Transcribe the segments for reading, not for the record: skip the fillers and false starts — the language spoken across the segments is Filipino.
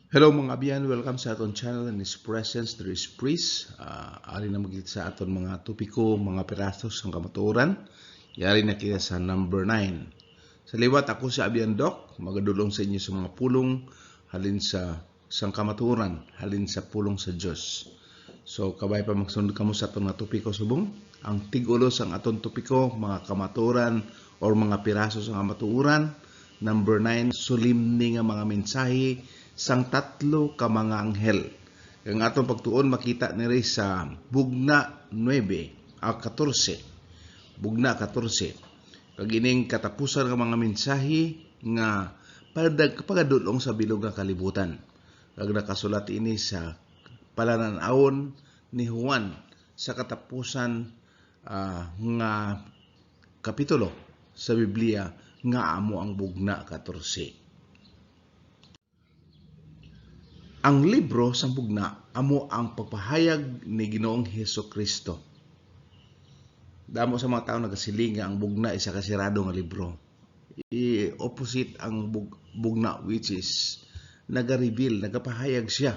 Hello mga abiyan, welcome sa aton channel in His Presence, there is Priest. Ari na magkita sa aton mga topiko, mga pirasos ng kamatuoran. Yari na kita sa number 9. Sa liwat, ako si Abiyan Doc, magadulong sa inyo sa mga pulong, halin sa sang kamatuoran, halin sa pulong sa Diyos. So, kabay pa magsunod kamo sa aton mga topiko subong. Ang tigulos ang aton topiko, mga kamatuoran or mga pirasos ng kamatuoran. Number 9, solimni nga mga mensahe sang tatlo ka mga anghel. Ang atong pagtuon makita niri sa Bugna 9, 14. Bugna 14. Kag ining katapusan nga mga mensahe nga pagadulong sa bilog nga kalibutan. Kag nakasulat ini sa palananawon ni Juan sa katapusan nga kapitulo sa Biblia nga amo ang Bugna 14. Ang libro sa Bugna amo ang pagpahayag ni Ginoong Hesukristo. Damo sa mga tao nagasiling nga ang Bugna isa kasirado nga libro. Opposite ang Bugna, which is nagareveal, nagapahayag siya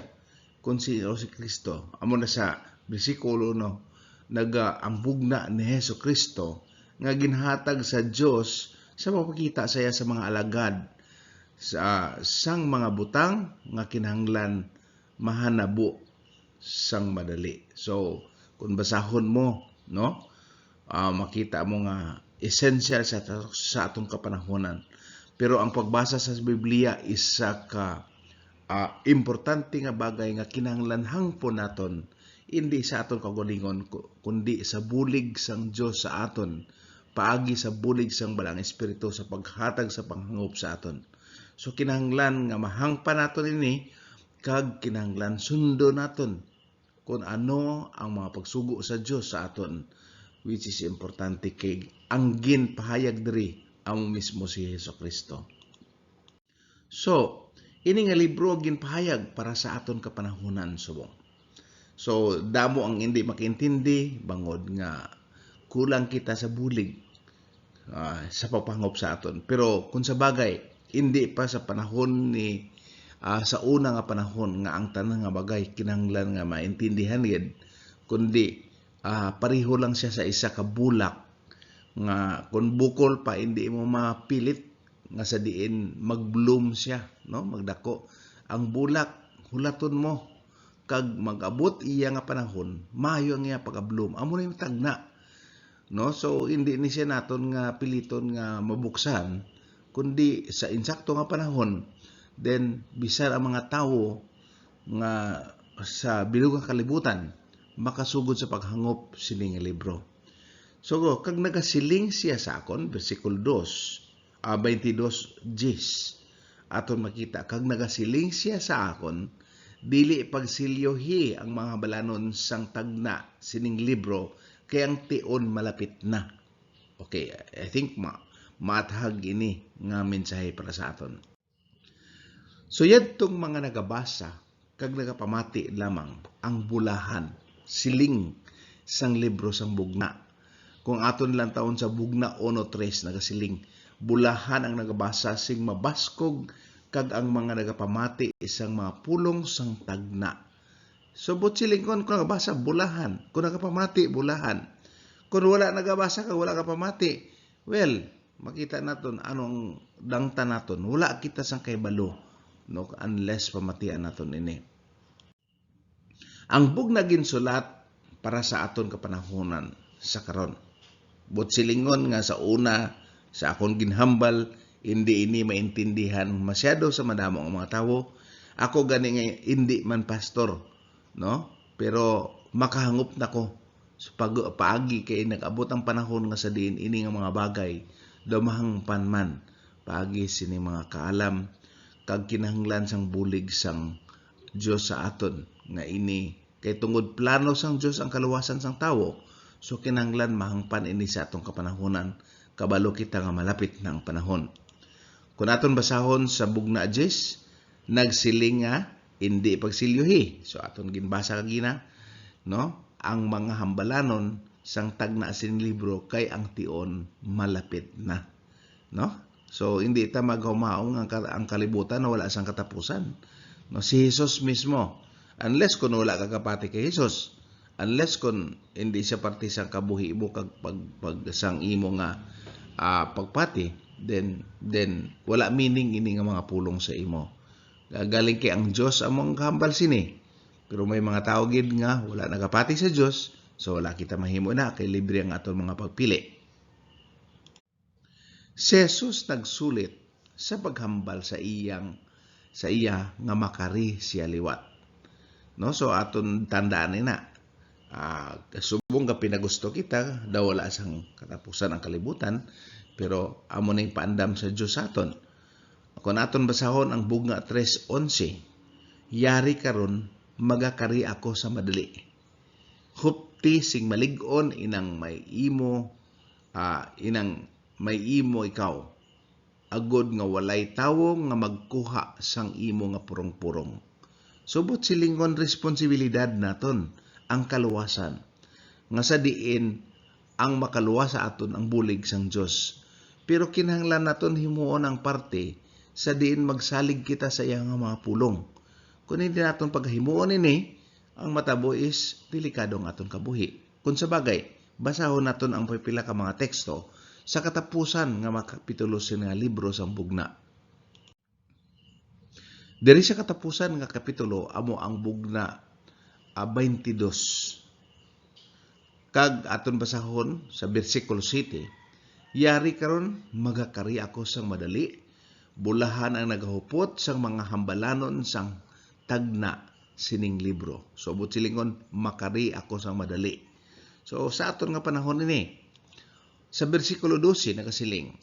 kung si Kristo. Amo na sa bersikulo no, ang Bugna ni Hesukristo nga ginhatag sa Dios sa mapakita saya sa mga alagad sa sang mga butang nga kinahanglan mahanabo sang madali. So kung basahon mo, no, makita mo nga essential sa atong kapanahonan. Pero ang pagbasa sa Biblia isa ka importante nga bagay nga kinahanglan hangpon naton, hindi sa aton kaugalingon kundi sa bulig sang Dios sa aton, paagi sa bulig sang Balang Espiritu sa paghatag sa panghangop sa aton. So kinahanglan nga mahangpan naton ini kag kinahanglan sundo naton kung ano ang mga pagsugo sa Dios sa aton, which is importante kay ang ginpahayag diri amo mismo si Hesukristo. So ini nga libro ginpahayag para sa aton kapanahunan subong. So damo ang hindi makaintindi bangod nga kulang kita sa bulig sa pagpangop sa aton. Pero kung sa bagay hindi pa sa panahon ni sa una nga panahon nga ang tanang nga bagay kinahanglan nga maintindihan gid, kundi pareho lang siya sa isa ka bulak nga kung bukol pa hindi mo mapilit nga sa diin magbloom siya, no, magdako. Ang bulak hulaton mo kag magabot iya nga panahon maayo ang iya pagabloom, amo na yung tagna, no. So hindi ni siya naton nga piliton nga mabuksan, kundi sa insakto nga panahon, then bisan ang mga tawo nga sa bilog nga kalibutan makasugod sa paghangop sini nga libro. So kag nagasiling siya sa akon, versikulo 2, 22:10, aton makita kag nagasiling siya sa akon, dili pagsilyohi ang mga balanon sang tagna sining libro kay ang tion malapit na. Okay, I think matahag ini nga mensahe para sa aton. So yadtong mga nagabasa kag nagapamati lamang ang bulahan, siling sang libro sang Bugna. Kung aton lang taon sa Bugna 1:3 nagasiling, bulahan ang nagabasa sing mabaskog kag ang mga nagapamati isang mga pulong sang tagna. So siling kung nagabasa bulahan, kung nagapamati bulahan. Kung wala nagabasa kag wala ka pamati, well, makita naton anong dangta naton, wala kita sang kaybalo, no, unless pamatian naton ini. Ang Bugna ginsulat para sa aton kapanahonan sa karon. Silingon nga sa una sa akong ginhambal, hindi ini maintindihan masyado sa madamo ang mga tawo. Ako gani nga hindi man pastor, no, pero makahangop nako sa paagi kay nag-abot ang panahon nga sa diin ini nga mga bagay dumahangpan man paagi sini mga kaalam kag kinahanglan sang bulig sang Dios sa aton nga ini kay tungod plano sang Dios ang kaluwasan sang tawo. So kinahanglan mahangpan ini sa atong kapanahonan kabalo kita nga malapit na ang panahon. Kung aton basahon sa Bugna 10, nagsiling nga hindi pagsilyohi. So aton ginbasa kagina, no, ang mga hambalanon sang tagna sin libro kay ang tion malapit na, no. So hindi ta maghumaong ang kalibutan na wala sang katapusan. No, si Jesus mismo. Unless kung wala ka kapati kay Jesus. Unless kung hindi siya parte sa kabuhi mo kag pag sang imo nga pagpati, then wala meaning ini nga mga pulong sa imo. Galing kay ang Dios among hambal sini. Pero may mga tao gid nga wala nagapati sa Dios, so wala kita mahimo na kay libre ang aton mga pagpili. Si Jesus nagsulit sa paghambal sa iya nga makari siya liwat. No, so aton tandaan na subong ka pinagusto kita, daw wala sang katapusan ang kalibutan, pero amo na yung paandam sa Diyos aton. Kung aton basahon ang Bugna 3:11, yari karon magakari ako sa madali. Hupti sing malig-on inang may imo ikaw. Agod nga walay tawo nga magkuha sang imo nga purong-purong. Subot silingon responsibilidad naton ang kaluwasan. Nga sa diin ang makaluwas sa aton ang bulig sang Dios. Pero kinahanglan naton himuon ang parte sa diin magsalig kita sa iya nga mga pulong. Kung hindi naton paghimuon ini, ang matabo is delikadong aton kabuhi. Kung sa bagay, basahon naton ang pipila ka mga teksto sa katapusan nga mga kapitulo nga libro sang Bugna. Diri sa katapusan nga kapitulo amo ang Bugna 22. Kag aton basahon sa bersikulo 7, yari karon magakari ako sang madali, bulahan ang nagahupot sang mga hambalanon sang tagna sining libro. So abot silingon makari ako sang madali. So sa aton nga panahon ini, sa bersikulo 12 nakasiling,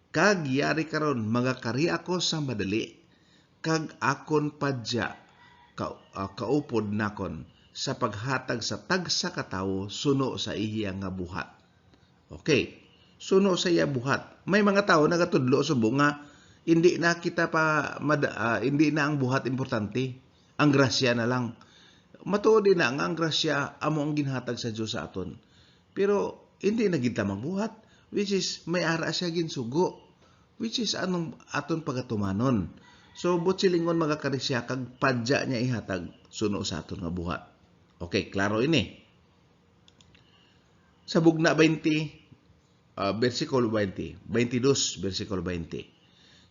kag yari karon magakari ako sang madali, kag akon padya kaupod nakon sa paghatag sa tagsa katawo suno sa iya nga buhat. Okay, suno sa iya buhat. May mga tao nagatudlo subong nga hindi na kita hindi na ang buhat importante, ang grasya na lang. Matuod din na nga ang grasya amo ang ginhatag sa Dios sa aton. Pero hindi na kita magbuhat, which is may ara siya ginsugo, which is anong aton pagatumanon. So, butsilingon magakari siya kag padya niya ihatag suno sa aton nga buhat. Okay, klaro ini. Sa Bugna 20, versikulo 22, versikulo 20.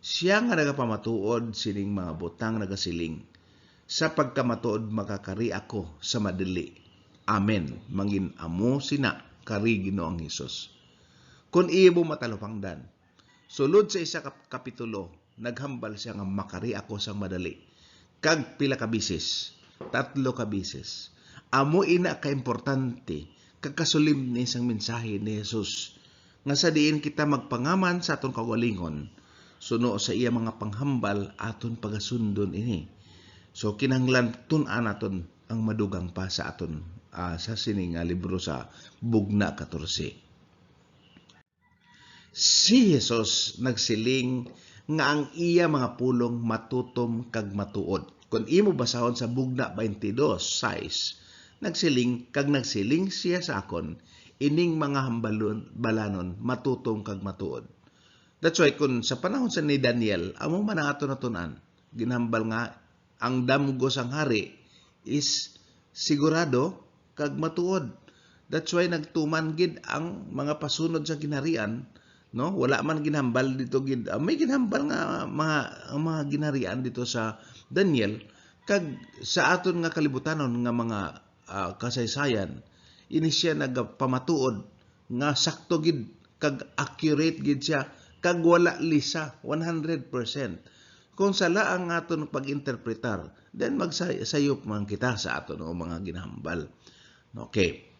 Siya nga nagapamatuod sining mga butang nagasiling, sa pagkamatuod makakari ako sa madali. Amen. Mangin amo sina kari Ginoong Hesus. Kung iyo matalupangdan, sulod sa isa kapitulo, naghambal siya nga makari ako sa madali. Kag pila ka bisis, 3 ka bisis. Amo ina ka importante kag kasulim ni isang mensahe ni Jesus nga sa diin kita magpangaman sa aton kagalingon suno sa iya mga panghambal aton pagasundon ini. So kinahanglan tun-an naton ang madugang pa sa aton sa sining libro sa Bugna 14. Si Jesus nagsiling nga ang iya mga pulong matutom kag matuod. Kung imo basahon sa Bugna 22:6, nagsiling siya sa akon, ining mga balanon matutom kag matuod. That's why kung sa panahon sa ni Daniel, amo man ang aton natunan, ginhambal nga ang damgo sang hari is sigurado kag matuod. That's why nagtuman gid ang mga pasunod sa ginharian. No, wala man ginhambal dito gid. May ginhambal nga mga ginharian dito sa Daniel kag sa aton nga kalibutanon nga mga kasaysayan, ini siya nagpamatuod nga sakto gid kag accurate gid siya kag wala lisa 100%. Kung sala ang aton pag-interpretar, then magsayop man kita sa aton mga ginhambal. Okay.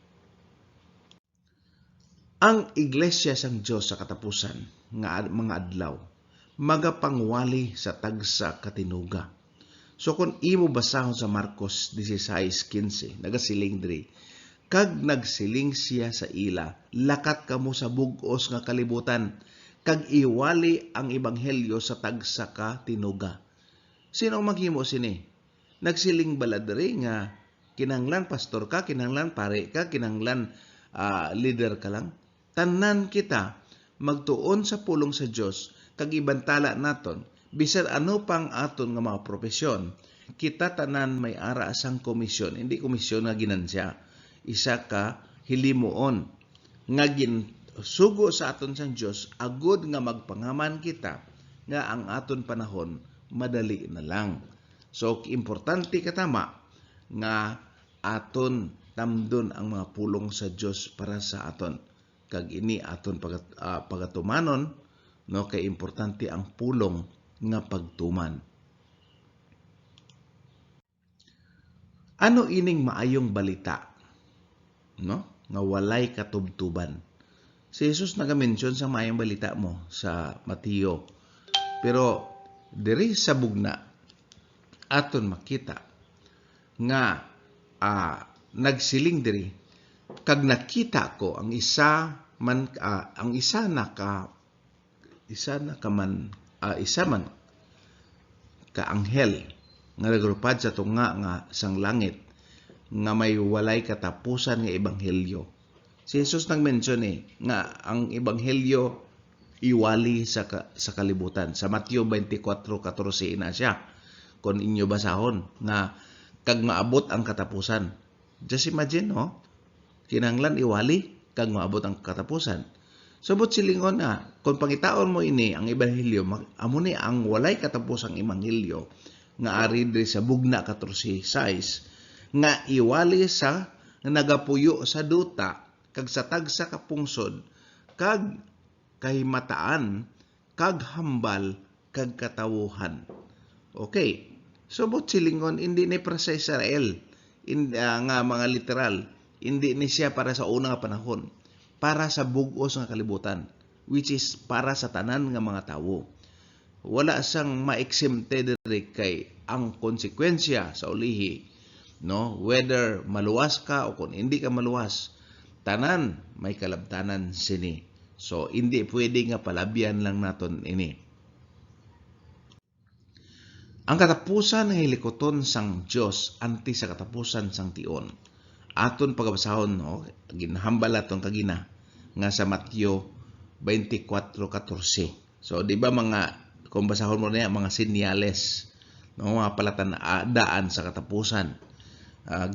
Ang iglesia sang Dios sa katapusan nga mga adlaw magapangwali sa tagsa katinuga. So kung imo basahon sa Marcos 16:15, nagasiling diri, kag nagsiling siya sa ila, lakat kamo sa bug-os nga kalibutan, kag iwali ang ebanghelyo sa tagsa katinuga. Sino ang maghimo sini? Nagsiling bala diri nga kinahanglan pastor ka, kinahanglan pare ka, kinahanglan leader ka lang. Tanan kita magtuon sa pulong sa Dios kag ibantala naton bisan ano pang aton nga mga propesyon. Kita tanan may ara sang komisyon, hindi komisyon nga ginansya. Isa ka hilimuon nga sugo sa aton sang Dios agud nga magpangaman kita nga ang aton panahon madali na lang. So importante katama nga aton tamdon ang mga pulong sa Dios para sa aton. Kag ini aton pagatumanon, no, kay importante ang pulong nga pagtuman. Ano ining maayong balita, no? Nga walay katubtuban. Si Jesus nagamention sa maayong balita mo sa Mateo. Pero diri sa bugna aton makita nga nagsiling diri kag nakita ko ang isa man ka anghel nga nagrupad sa tunga nga sang langit nga may walay katapusan nga ebanghelyo. Si Jesus nag-mention nga ang ebanghelyo iwali sa kalibutan. Sa Mateo 24:14 na siya. Kung inyo basahon nga kag maabot ang katapusan. Just imagine, no? Kinahanglan iwali kag maabot ang katapusan. Subot silingon na kung pangitaon mo ini ang ebanghelyo, amo ni ang walay katapusang ebanghelyo nga ari diri sa bugna 14:6 nga iwali sa nagapuyo sa duta kag sa tagsa ka pungsod kag kahimataan kag hambal kag katawuhan. Okay. Subot silingon hindi ni para sa Israel nga mga literal, hindi ni siya para sa unang panahon, para sa bug-os nga kalibutan, which is para sa tanan nga mga tawo. Wala sang ma-exempte diri kay ang konsekwensya sa ulihi, no, whether maluwas ka o kung hindi ka maluwas, tanan may kalabtanan sini. So hindi pwede nga palabyan lang naton ini. Ang katapusan ng hilikoton sang Dios anti sa katapusan sang tion. Aton pagabasahon, no, ginhambal aton kagina nga sa Mateo 24:14. So di ba mga kung basahon mo niya mga sinyales, no, mga palatandaan sa katapusan.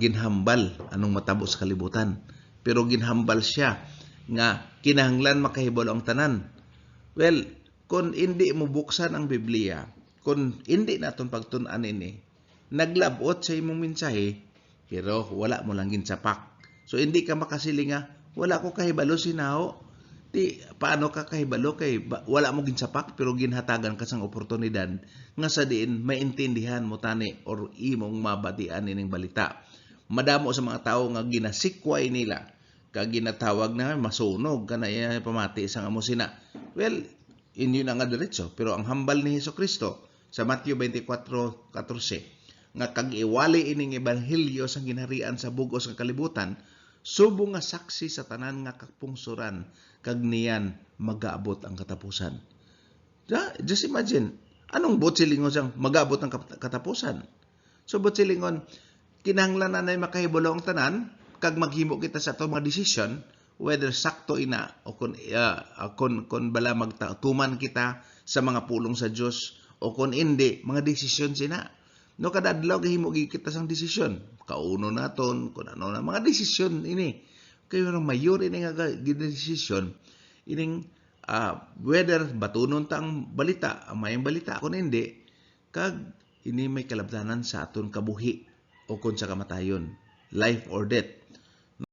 Ginhambal anong matabo sa kalibutan. Pero ginhambal siya nga kinahanglan makahibalo ang tanan. Well, kung hindi mo buksan ang Biblia, kung hindi naton pagtun-an ini, naglabot sa imong mensahe, pero wala mo lang ginsapak. So hindi ka makasiling nga, wala ko kahibalo sinaho. Paano ka kahibalo kay wala mo ginsapak pero ginhatagan ka sang oportunidad nga sa diin maintindihan mo tani or imong mabatian ining balita. Madamo sa mga tao nga ginasikway nila kag ginatawag na masunog kanaya pamati sang amo sina. Well, inyo na nga diretso, pero ang hambal ni Hesukristo sa Mateo 24:14 nga kag iwali ining ebanghelyo sang ginharian sa bug-os nga kalibutan, subo nga saksi sa tanan nga kapungsuran kag niyan magaabot ang katapusan. Just imagine, anong botsilingon sang magaabot ang katapusan? So botsilingon, kinahanglan na makahibalo ang tanan kag maghimo kita sa atong mga desisyon whether sakto ina o kung bala magtuman kita sa mga pulong sa Dios o kung hindi, mga desisyon sina. No, kada adlaw gihimo kita sang desisyon. Kauno naton kun ano na mga desisyon ini. Kay mayor ini nga desisyon ining whether batunon ta ang balita, ang mayang balita kung hindi, kag ini may kalabtanan sa aton kabuhi o kun sa kamatayon, life or death,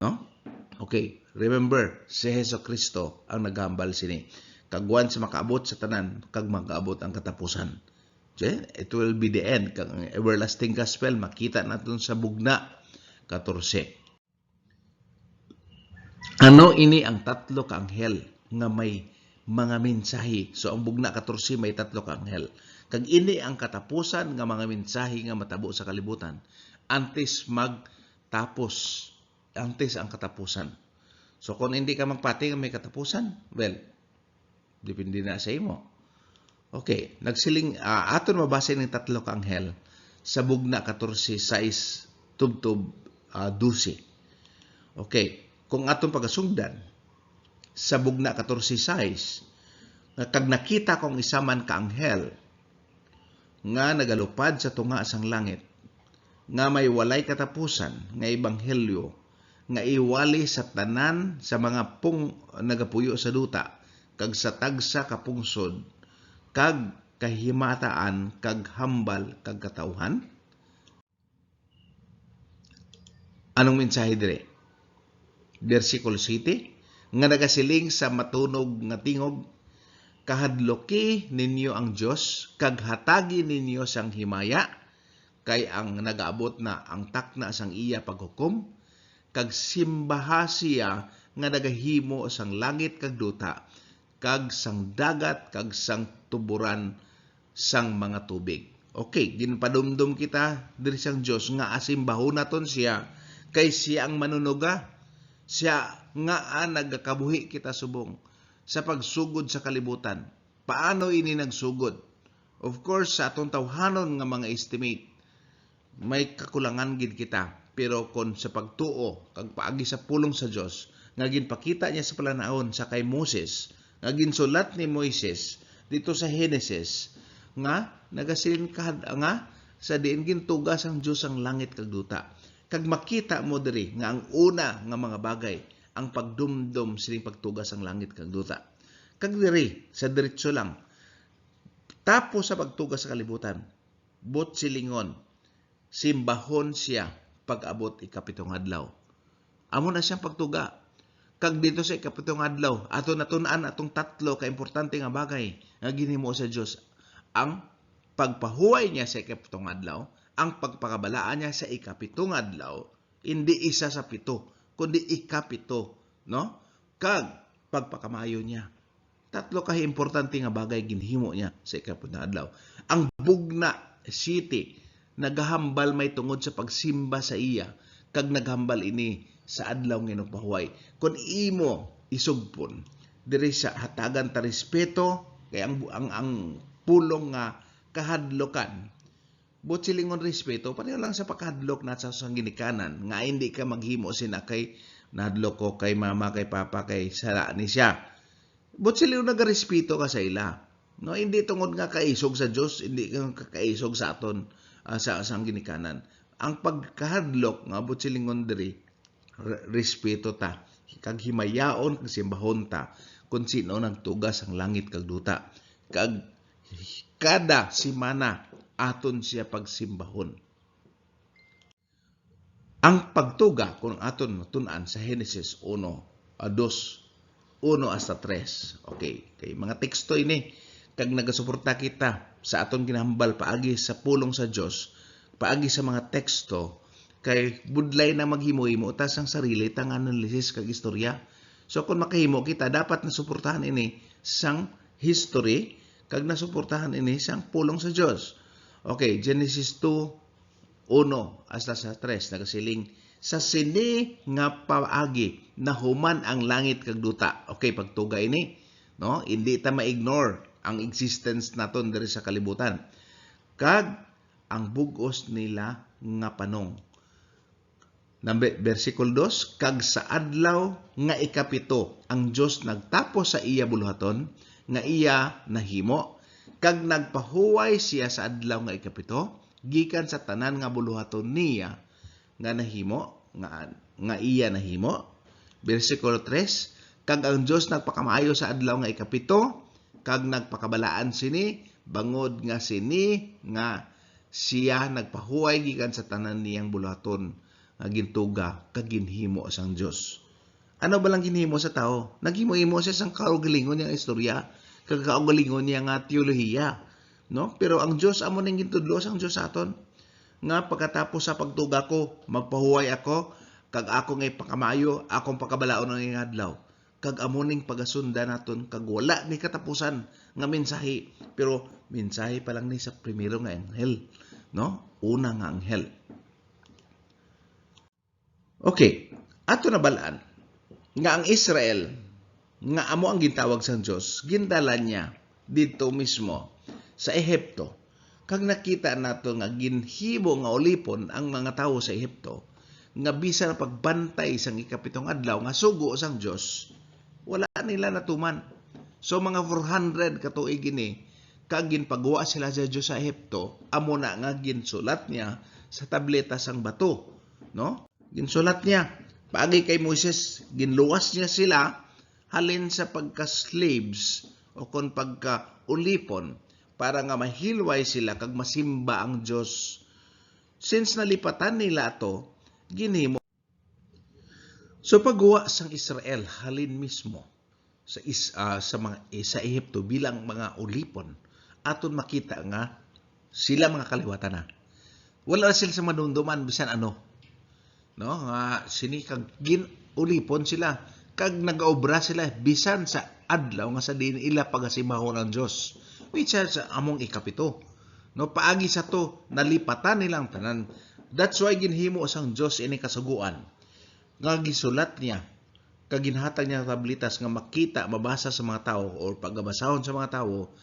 no? Okay, remember si Hesukristo ang naghambal sini. Kagwan sa makaabot sa tanan, kag magaabot ang katapusan. Okay? It will be the end. Kag everlasting gospel, makita natin sa bugna 14. Ano ini ang tatlo ka anghel nga may mga mensahe? So ang bugna 14 may tatlo ka anghel. Kag ini ang katapusan nga mga mensahe nga matabo sa kalibutan. Antes magtapos. Antes ang katapusan. So kung hindi ka magpati nga may katapusan, well, depende na sa imo. Okay, nagsiling aton mabasa ng tatlo ka anghel sa bugna 14:6 tubtub 12. Okay, kung aton pagasugdan sa bugna 14:6 kag nakita kong isa man ka anghel nga nagalupad sa tunga sang langit nga may walay katapusan nga ebanghelyo nga iwali sa tanan sa mga nagapuyo sa duta kag sa tagsa ka pungsod kag kahimataan kag hambal kag katawhan. Anong mensahe dire? Versikulo 7 nga nagasiling sa matunog nga tingog, kahadloki ninyo ang Dios kag hatagi ninyo sang himaya kay ang nagaabot na ang takna sang iya paghukom, kag simbaha siya nga nagahimo sang langit kag duta kag sang dagat kag sang tuburan sang mga tubig. Okay, ginpadumdum kita diri sang Dios nga asimbahon naton siya kay siya ang manunuga. Siya nga nagakabuhi kita subong sa pagsugod sa kalibutan. Paano ini nagsugod? Of course, sa atong tawhanon nga mga estimate, may kakulangan gid kita. Pero kung sa pagtuo, kag paagi sa pulong sa Dios, nga ginpakita niya sa palanaon sa kay Moses, nga ginsulat ni Moises dito sa Genesis, nga nagasilin nga sa diin gintugas ang Dios ang langit kag duta. Kag makita mo diri nga ang una nga mga bagay ang pagdumdum sining pagtugas ang langit kag duta. Kag diri sa diretso lang, tapos sa pagtugas sa kalibutan, but silingon, simbahon siya pag-abot ikapitong adlaw. Amo na siyang pagtuga. Kag dito sa ikapitong adlaw, ato natun-an atong tatlo ka importante nga bagay nga ginhimo sa Dios, ang pagpahuway niya sa ikapitong adlaw, ang pagpakabalaan niya sa ikapitong adlaw, hindi isa sa pito, kundi ikapito, no? Kag pagpakamayo niya. Tatlo ka importante nga bagay ginhimo niya sa ikapitong adlaw. Ang bugna city nagahambal may tungod sa pagsimba sa iya, kag naghambal ini sa adlaw nga pahuway. Kung imo isugpon diri sa hatagan ta respeto kay ang pulong nga kahadlokan, but silingon respeto, pareho lang sa pagkahadlok na sa ginikanan, nga hindi ka maghimo sina kay nahadlok ko kay mama, kay papa, kay sala ni siya. But silingon nagarespeto ka sa ila. No, hindi tungod nga kaisog sa Dios, hindi ka kaisog sa aton sa ginikanan. Ang pagkahadlok nga but silingon diri respeto ta, kag himayaon kag simbahon ta kung sino nagtugas ang langit kag duta. Kag kada semana aton siya pagsimbahon. Ang pagtuga kung aton tun-an sa Genesis 1:1 hasta 3. Okay, kay mga teksto ini kag nagasuporta kita sa aton ginahambal paagi sa pulong sa Dios, paagi sa mga teksto, kay budlay na maghimo-himo ta sang sarili tang analisis kag istorya. So kung makahimo kita, dapat nasuportahan ini sang history kag nasuportahan ini sang pulong sa Dios. Okay, Genesis 2:1 hasta sa 3 nagasiling, sa sini nga paagi nahuman ang langit kag duta. Okay, pagtuga ini, no? Hindi ta ma-ignore ang existence naton diri sa kalibutan. Kag ang bugos nila nga panong. Versikulo 2, kag sa adlaw nga ikapito ang Dios nagtapos sa iya buluhaton nga iya nahimo, kag nagpahuway siya sa adlaw nga ikapito gikan sa tanan nga buluhaton niya nga nahimo, nga iya nahimo. Versikulo 3, kag ang Dios nagpakamaayo sa adlaw nga ikapito kag nagpakabalaan sini bangod nga sini nga siya nagpahuway gikan sa tanan niyang buluhaton nga gintuga kag ginhimo sang Dios. Ano ba lang ginhimo sa tao? Naghimo-himo siya sang kaugalingon niyang istorya, kag kaugalingon niya nga teolohiya, no? Pero ang Dios amo ning gintudlo sang Dios aton nga pagkatapos sa pagtuga ko, magpahuway ako kag ako ngay pakamayo, akong pakabalaon ng adlaw. Kag amo ning pagasunda naton kag wala ni katapusan nga mensahe, pero mensahe pa lang ni sa primero nga anghel, no? Una nga anghel. Okay, ato na balaan nga ang Israel nga amo ang gintawag sang Dios, gindala niya dito mismo sa Ehipto. Kag nakita nato nga ginhimo nga ulipon ang mga tawo sa Ehipto nga bisan pagbantay sang ikapitong adlaw nga sugo sang Dios, wala nila natuman. So mga 400 ka tuig ini kag ginpagawa sila sa Dios sa Ehipto, amo na nga ginsulat niya sa tableta sang bato, no? Ginsulat niya, paagi kay Moises, ginluwas niya sila halin sa pagka-slaves o kon pagka-ulipon para nga mahilway sila kag masimba ang Dios. Since nalipatan nila to, ginhimo. So pagguwa sang Israel halin mismo sa Ehipto bilang mga ulipon, aton makita nga sila mga kaliwatan na. Wala sila sa madumduman bisan ano. No, nga sini kag ulipon sila kag nagaobra sila bisan sa adlaw nga sa din ila pagasimahon ng Dios, which is among ikapito. No, paagi sa to nalipatan nilang tanan. That's why ginhimo sang Dios ini kasuguan nga gisulat niya kag ginhatag niya tablitas nga makita mabasa sa mga tao or pagabasahon sa mga tao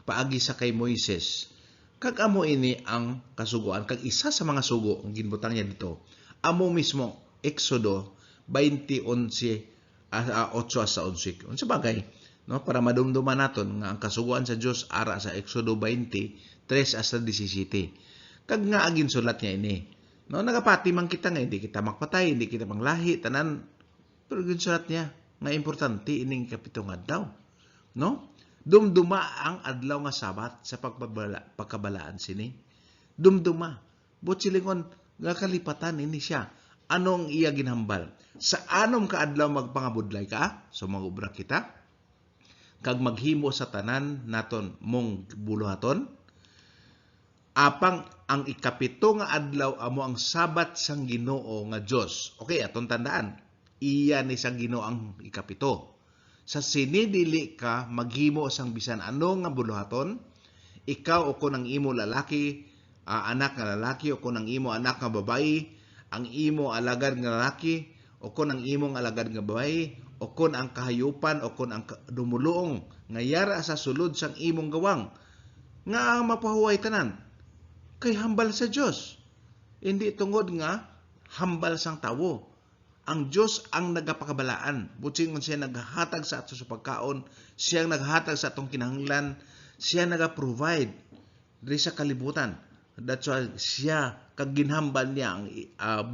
paagi sa kay Moises. Kag amo ini ang kasuguan kag isa sa mga sugo ang ginbutang niya dito amo mismo Exodo 20:8 sa 11. Unsa bagay, no, para madumduman naton nga ang kasuguan sa Dios ara sa Exodo 20:3 hasta 17. Kag nga agin sulat niya ini. No, nagapati man kita nga hindi kita makpatay, hindi kita manglahi tanan, pero ginsulat niya nga importante ining kapitong adlaw. No? Dumduma ang adlaw nga Sabat sa pagkabalaan sini. Dumduma. Butsilingon nga kalipatan ini siya. Anong iya ginhambal? Sa anom ka adlaw magpangabudlay ka, so magubra kita, kag maghimo sa tanan naton mong buluhaton, apang ang ikapito nga adlaw amo ang Sabat sang Ginoo nga Dios. Okay, aton tandaan. Iya ni sang Ginoo ang ikapito. Sa sinidili ka maghimo sang bisan ano nga buluhaton, ikaw o kun ang imo lalaki, anak nga lalaki o kun ang imo anak nga babayi, ang imo alagad nga lalaki o kun ang imong alagad nga babayi, o kun ang kahayupan o kun ang dumuluong nga yara sa sulod sang imong gawang nga ang mapahuway tanan kay hambal sa Dios. Hindi tungod nga hambal sang tawo. Ang Dios ang nagapakabalaan. Butsingon siya naghatag sa ato sa pagkaon, siya naghatag sa atong kinahanglan, siya nagaprovide diri sa kalibutan. That's why siya kag ginhambal niya ang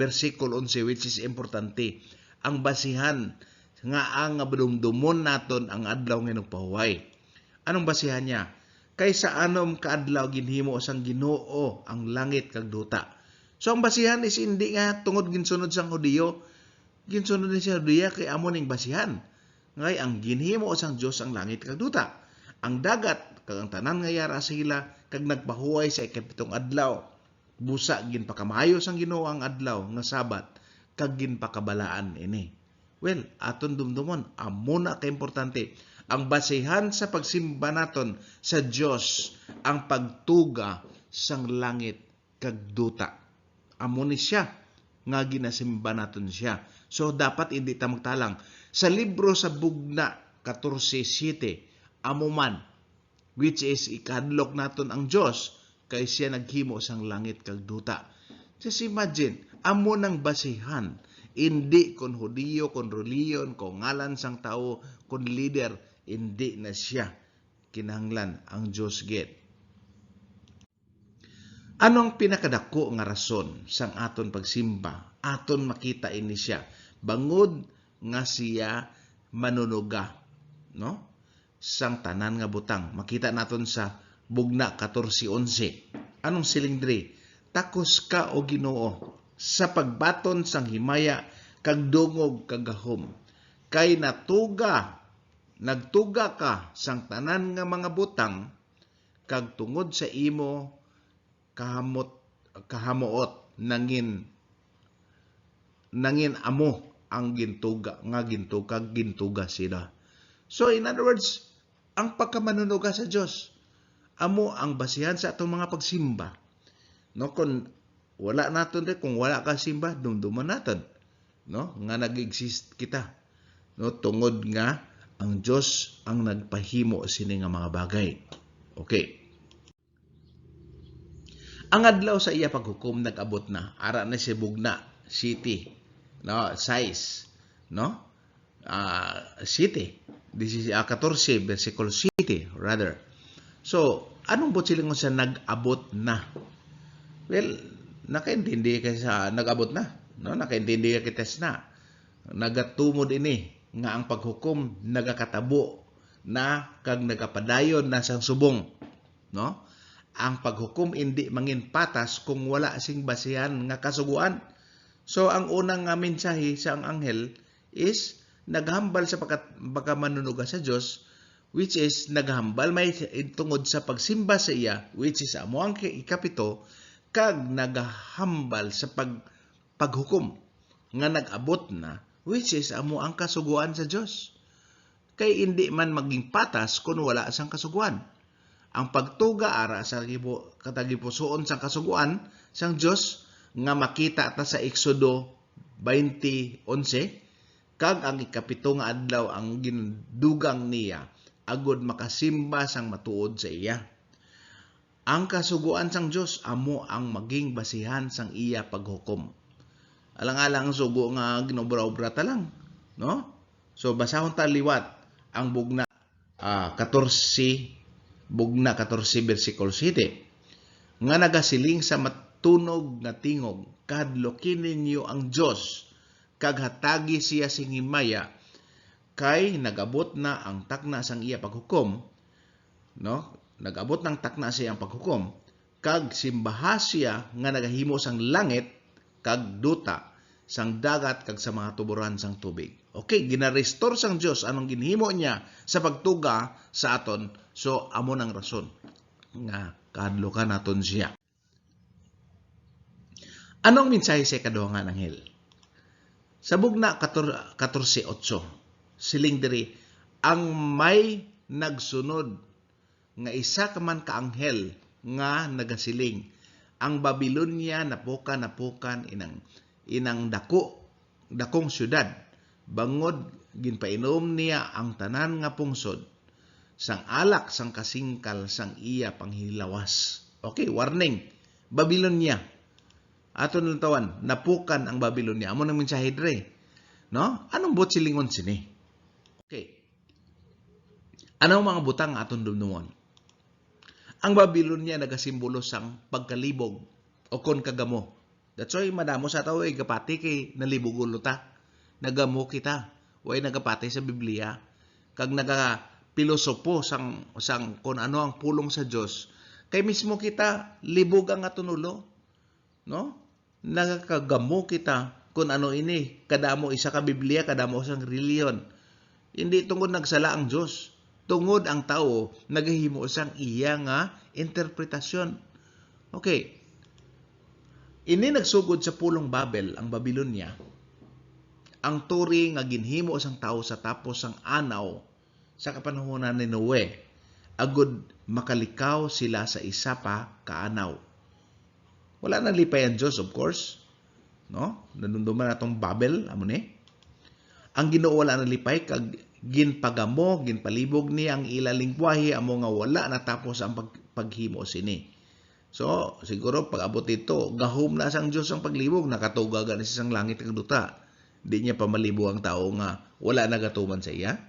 versicle 11 which is importante. Ang basihan nga ang dumdumon naton ang adlaw nga nagpahuway. Anong basihan niya? Kaysa anom kaadlaw ginhimo sang Ginoo ang langit kag duta. So ang basihan is hindi nga tungod ginsunod sang Hudiyo. Ginsunod ni siya Hudiya kay amo ning basihan. Ngay ang ginhimo sang Dios ang langit kag duta. Ang dagat kag ang tanan nga yara sa ila kag nagpahuway sa ikapitong adlaw. Busa ginpakamayo sang Ginoo ang adlaw nga Sabat kag ginpakabalaan ini. Well, aton dumdumon amo na ka importante. Ang basihan sa pagsimba naton sa Dios ang pagtuga sang langit kag duta. Amo ni siya nga ginasimba naton siya. So dapat hindi ta magtalang. Sa libro sa Bugna 14:7 amo man which is ikadlok naton ang Dios kay siya naghimo sang langit kag duta. Just imagine, amo nang basihan. Hindi kon Hudiyo, kon reliyon, kon ngalan sang tao, kon leader, hindi na siya kinahanglan ang Dios gid. Anong pinakadako nga rason sang aton pagsimba? Aton makita ini siya bangod nga siya manunuga, no? Sang tanan nga butang. Makita naton sa Bugna 14:11. Anong silindri? Takos ka o Ginoo sa pagbaton sang himaya kag dungog kag gahom. Kay nagtuga ka sang tanan nga mga butang kag tungod sa imo kahamuot nangin amo ang gintuga sila. So in other words, ang pagkamanunuga sa Dios amo ang basihan sa atong mga pagsimba. No, kung wala naton kung wala ka simba, dumduman naton, no, nga nag-exist kita. No, tungod nga ang Dios ang nagpahimo sini nga mga bagay. Okay. Ang adlaw sa iya paghukom nag-abot na. Ara na si Bugna City, no, size, no? City. This is 14 versicle city rather. So, anong butsilingon sa nag-abot na? Well, nakaintindi ka sa nagabot na, no? Nakaintindi ka kites na. Nagatumod ini nga ang paghukom nagakatabo na kag nagapadayon na sang subong, no? Ang paghukom hindi mangin patas kung wala sing basihan nga kasuguan. So ang unang nga mensahe sa ang anghel is naghambal sa pagkamanunuga sa Dios, which is naghambal may tungod sa pagsimba sa iya, which is amo ang ikapito, kag nagahambal sa paghukom nga nag-abot na, which is amo ang kasuguan sa Dios. Kay hindi man maging patas kung wala sang kasuguan. Ang pagtuga ara sa katagipusoon sang kasuguan sang Dios nga makita ta sa Exodo 20:11, kag ang ikapito nga adlaw ang gindugang niya agod makasimba sang matuod sa iya. Ang kasuguan sang Dios amo ang maging basihan sang iya paghukom. Alang-alang sugo nga ginobra-obra ta lang, no? So basahon ta liwat ang bugna 14 versikulo 7 nga nagasiling sa matunog nga tingog, kahadlokin ninyo ang Dios kag hatagi siya sing himaya kay nagabot na ang takna sang iya paghukom, no? Nagabot ng takna siya ang paghukom, kag simbaha siya nga nagahimo sang langit kag duta sang dagat kag sa mga tuburan sang tubig. Okay, ginarestore sang Dios anong ginhimo niya sa pagtuga sa aton. So amo nang rason nga kahadlokan naton siya. Anong mensahe sa ikaduha nga anghel? Sa bugna 14:8, siling diri, ang may nagsunod nga isa ka man ka anghel nga nagasiling, ang Babilonia napukan inang dakong syudad, bangod ginpainom niya ang tanan nga pungsod sang alak sang kasingkal sang iya panghilawas. Okay, warning, Babilonia. Aton lantawan, napukan ang Babilonia. Amo nang mensahe dre, no? Anong bot silingon sini? Okay. Anong mga butang aton dumdumon? Ang Babilonia nagasimbolo sang pagkalibog o kon kagamo. That's why madamo sa tao ay gapati kay nalibugulo ta. Nagamo kita. Way nagapati sa Biblia. Kag nagapilosopo sang kon ano ang pulong sa Dios. Kay mismo kita libog ang atunulo. No? Nagakagamo kita kung ano ini. Kadamo isa ka Biblia, kadamo sang reliyon. Hindi tungod nagsala ang Dios. Tungod ang tao nagahimo sang iya nga interpretasyon. Okay. Ini nagsugod sa pulong Babel, ang Babilonia. Ang turi nga ginhimo sang tao sa tapos sang anaw sa kapanahonan ni Noe, agud makalikaw sila sa isa pa kaanaw. Wala nang lipay ang Diyos, of course. No? Nanunduman natong Babel, amo ni. Ang Ginoo wala nang lipay, kag ginpagamo, ginpalibog niya ang ila lingwahe, amo nga wala natapos ang paghimo sini. So, siguro pag abot ito, gahom na sang Diyos ang paglibog, nakatugagan na siya sang langit ng duta. Di niya pamalibo ang tao nga wala nagatuman sa iya.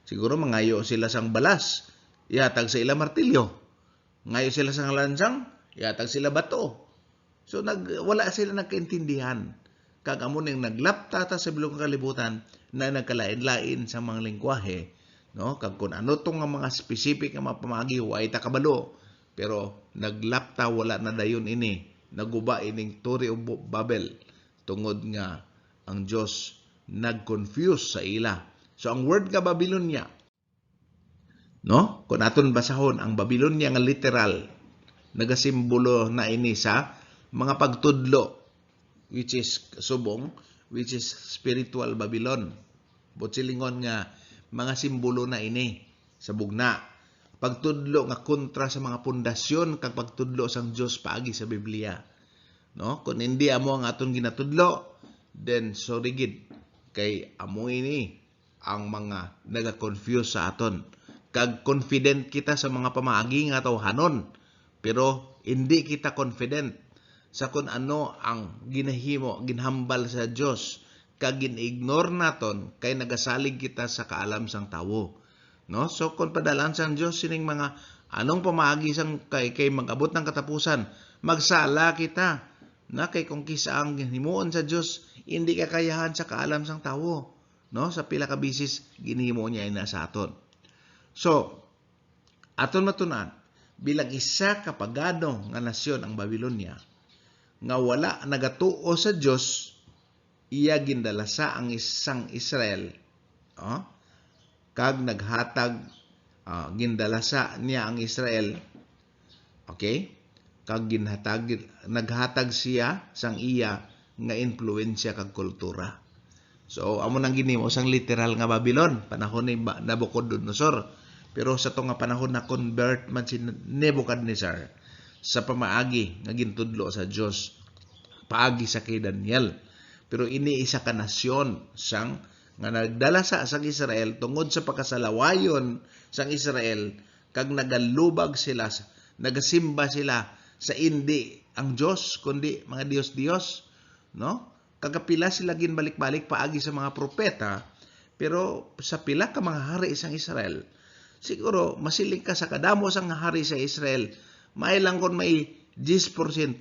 Siguro mangayo sila sang balas, ihatag sa ila martilyo. Ngayo sila sang lansang, ihatag sila bato. So, wala sila nagkaintindihan. Kag amo ning naglapta ta sa bilog kalibutan na nagkalain-lain sa mga lingwahe, no? Kag kun ano tong mga specific nga mga pamagi way ta kabalo, pero naglapta wala na dayon ini, naguba ining turi o Babel tungod nga ang Dios nag-confuse sa ila. So ang word nga Babilonia, no? Kung aton basahon ang Babilonia nga literal nagasimbolo na ini sa mga pagtudlo, which is subong, which is spiritual Babylon. Botsilingon nga mga simbolo na ini sa bugna. Pagtudlo nga kontra sa mga pundasyon kag pagtudlo sang Dios paagi sa Biblia. No? Kung hindi amo ang aton ginatudlo, then so rigid kay amo ini ang mga naga-confuse sa aton. Kag confident kita sa mga pamaagi nga tawhanon, pero hindi kita confident sa kung ano ang ginahimo, ginhambal sa Dios, kag gin-ignore naton kay nagasalig kita sa kaalam sang tawo. No? So kung padalan sang Dios sining mga anong pamaagi sang kay mag-abot ng katapusan, magsala kita. Na kay kung kisa ang himuon sa Dios, hindi kakayahan sa kaalam sang tawo, no? Sa pila ka bisis ginhimo niya ina sa aton. So, aton matunan bilang isa ka pagano nga nasyon ang Babylonia nga wala nagatuo sa Dios, iya gindalasa ang isang Israel, kag naghatag gindalasa niya ang Israel, okay, kag naghatag siya sang iya nga influensya kag kultura. So amo nang ginimo sang literal nga Babylon panahon ni Nabucodonosor, pero sa to nga panahon na convert man si Nebuchadnezzar sa pamaagi nga gintudlo sa Dios paagi sa kay Daniel. Pero ini isa ka nasyon sang nga nagdala sa Israel tungod sa pagkasalawayon sang Israel, kag nagalubag sila, nagasimba sila sa hindi ang Dios kundi mga Dios-Dios, no? Kagapila sila ginbalik-balik paagi sa mga propeta, pero sa pila ka mga hari sang Israel, siguro masiling ka sa kadamo sang hari sa Israel, may lang kon may 10%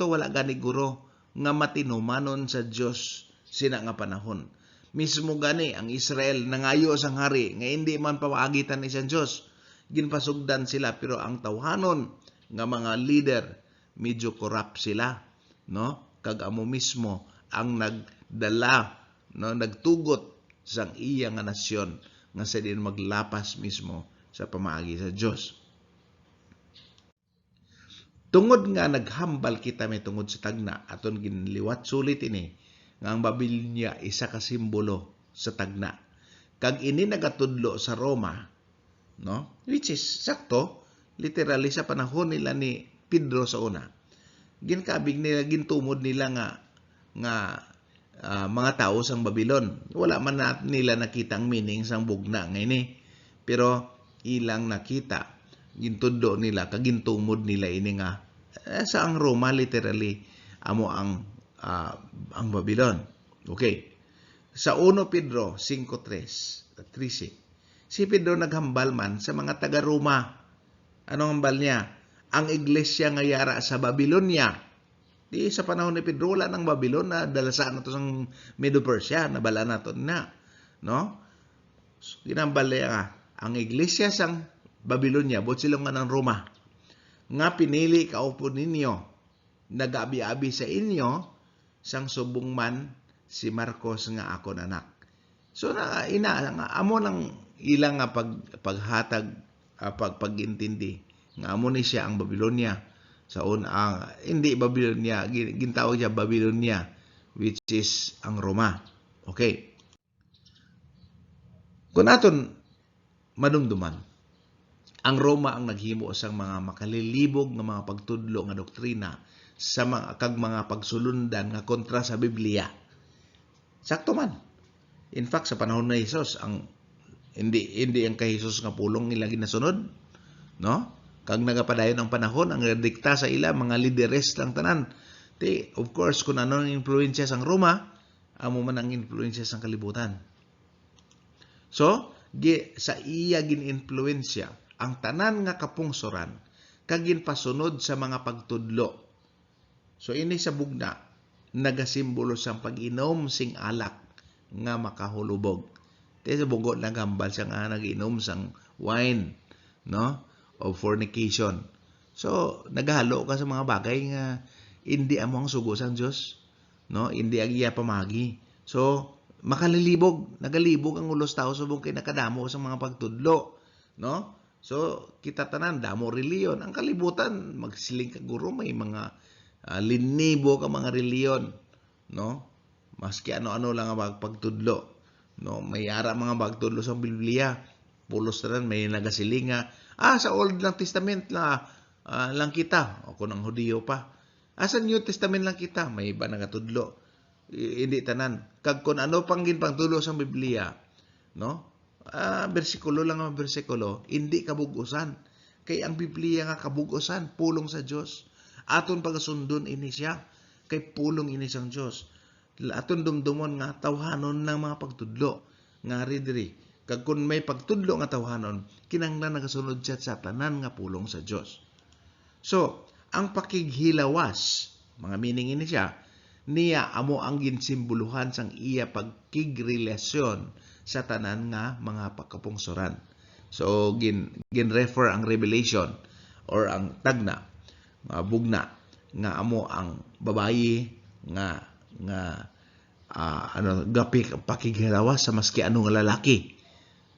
wala gani guro nga matinumanon sa Dios sina nga panahon. Mismo gani ang Israel nangayo sang hari nga hindi man pamaagitan ni sa Dios, ginpasugdan sila, pero ang tawhanon nga mga leader medyo corrupt sila, no? Kag amo mismo ang nagdala, no, nagtugot sang iya nga nasyon nga sa din maglapas mismo sa pamaagi sa Dios. Tungod nga naghambal kita may tungod sa tagna, aton ginliwat sulit ini nga ang Babylonia isa ka simbolo sa tagna. Kag ini nagatudlo sa Roma, no? Which is sakto, literally sa panahon nila ni Pedro sa una. Ginkabig nila, gintumod nila nga mga tao sang Babylon. Wala man nila nakita ang meaning sang bugna ngayon eh. Pero ilang nakita, gintudlo nila, kagintumod nila ini nga sa ang Roma literally amo ang Babylon. Okay. Sa 1 Pedro 5:3, si Pedro naghambal man sa mga taga-Roma. Anong hambal niya? Ang iglesia nga yara sa Babylonia. Di sa panahon ni Pedro wala nang Babylon, na dalasaan na to sang Medo Persia, nabala na to na, no? So, ginambal niya ang iglesia sang Babylonia, bot silang nga ng Roma, nga pinili kaupo ninyo, nag-abi-abi sa inyo, sang subong man si Marcos nga akon anak. So na amo nang ilang nga paghatag, pagintindi nga amo ni siya ang Babylonia. Sa hindi Babylonia, gintawag siya Babylonia, which is ang Roma. Okay. Kung aton madumduman, ang Roma ang naghimo sang mga makalilibog nga mga pagtudlo nga doktrina sa mga pagsulundan nga kontra sa Biblia. Sakto man. In fact, sa panahon ni Jesus, hindi ang kay Jesus nga pulong nila ginasunod, no? Kag nagapadayon ang panahon, ang dikta sa ila mga lideres lang tanan. Of course, kung ano ang influensya sang Roma, amo man ang influensya sang kalibutan. So, sa iya gin-influensya ang tanan nga kapungsoran kag ginpasunod sa mga pagtudlo. So ini sa bugna nagasimbolo sang pag-inom sing alak nga makahulubog. Te sa bugo nagambal siya nga nag-inom sang wine, no? Of fornication. So naghalo ka sa mga bagay nga hindi amo ang sugo sang Dios, no? Hindi ang iya pamagi. So makalilibog, nagalibog ang ulos tao subong kay nakadamo sa mga pagtudlo, no? So kita tanan damo reliyon. Ang kalibutan magsiling ka guro may mga linibo ka mga reliyon, no? Maski ano-ano lang ang pagtudlo, no? May ara mga pagtudlo sa Biblia. Pulos tanan may nagasilinga. Sa Old Testament lang kita. O kung ang Hudiyo pa. Sa New Testament lang kita. May iba nagatudlo. Hindi tanan. Kag kung ano pang ginpangtudlo sa Biblia, no? Bersikulo lang ang bersikulo, hindi kabugusan. Kay ang Biblia nga kabugusan, pulong sa Dios. Aton pagasundon ini siya, kay pulong ini sang Dios. Aton dumdumon nga tawhanon ng mga pagtudlo nga diri. Kag kun may pagtudlo nga tawhanon, kinahanglan nagasunod siya sa tanan nga pulong sa Dios. So, ang pakighilawas, mga meaning ini siya, niya amo ang ginsimboluhan sang iya pagkigrelasyon sa tanan nga mga pagkapungsoran. So gin-refer ang revelation or ang tagna, bugna nga amo ang babayi nga gapi pakighilawas sa maski anong lalaki,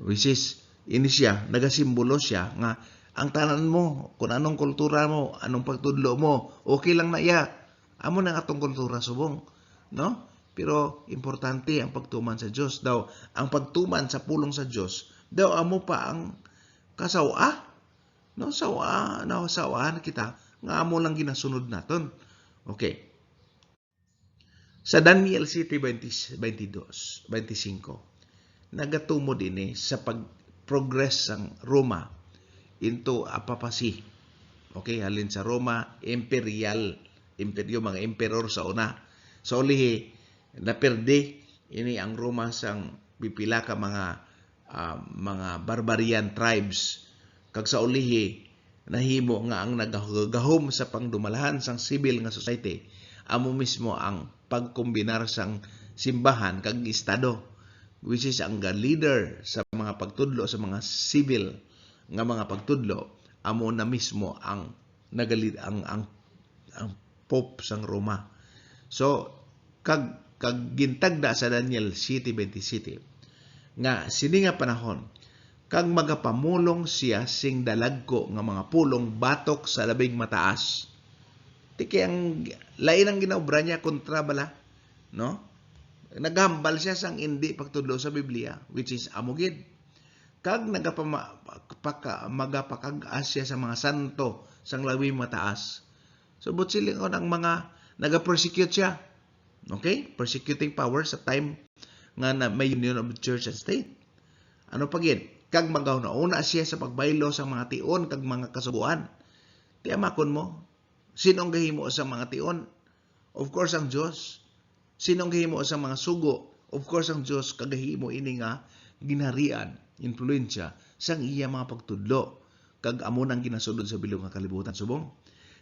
which is ini siya nagasimbolo siya nga ang tanan mo kung anong kultura mo, anong pagtudlo mo, okay lang na iya, amo na atong kultura subong, no? Pero importante ang pagtuman sa Dios daw. Ang pagtuman sa pulong sa Dios daw amo pa ang kasawa, no? Sawaan kita nga amo lang ginasunod naton. Okay. Sa Daniel 7:22, 25, nagatumo din sa pag-progress ng Roma into apapasi. Okay, halin sa Roma, imperyo, mga emperor sa una. So, ulihi, naperde, ini ang Roma sang pipila ka mga barbarian tribes. Kag sa ulihi, nahimo nga ang nagahom sa pangdumalahan sang civil nga society, amo mismo ang pagkombinar sang simbahan kag estado, which is ang leader sa mga pagtudlo sa mga civil nga mga pagtudlo, amo na mismo ang nagalid ang Pope sang Roma. So kag gintagda sa Daniel 7:27 nga sini nga panahon kag magapamulong siya sing dalagko nga mga pulong batok sa labing mataas. Tiki ang lain ang ginaobra niya kontra bala, no? Naghambal siya sang hindi pagtudlo sa Biblia, which is amugid. Kag magapakag-as siya sa mga santo sang labing mataas. So but sila ang mga naga-persecute siya. Okay? Persecuting power sa time nga na may union of church and state. Ano pagin? Kag magauna siya sa pagbaylo sa mga tion kag mga kasuguan. Tiyamakon mo, sinong gahimo sa mga tion? Of course ang Dios. Sinong gahimo sa mga sugo? Of course ang Dios. Kagahimo ini nga ginharian, influensya sang iya mga pagtudlo. Kag amo nang ginasulod sa bilog nga kalibutan subong.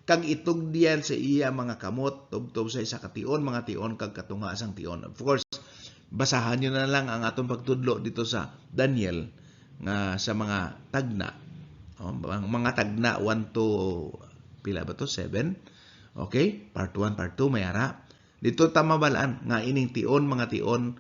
Kag itog diyan sa iya mga kamot, tubtob sa isa ka tion, mga tion kag katunga sang tion. Of course, basahan nyo na lang ang atong pagtudlo dito sa Daniel nga sa mga tagna. Mga tagna 1 to pila ba to? 7. Okay? Part 1, part 2 may ara. Dito tamabalaan nga ining tion, mga tion,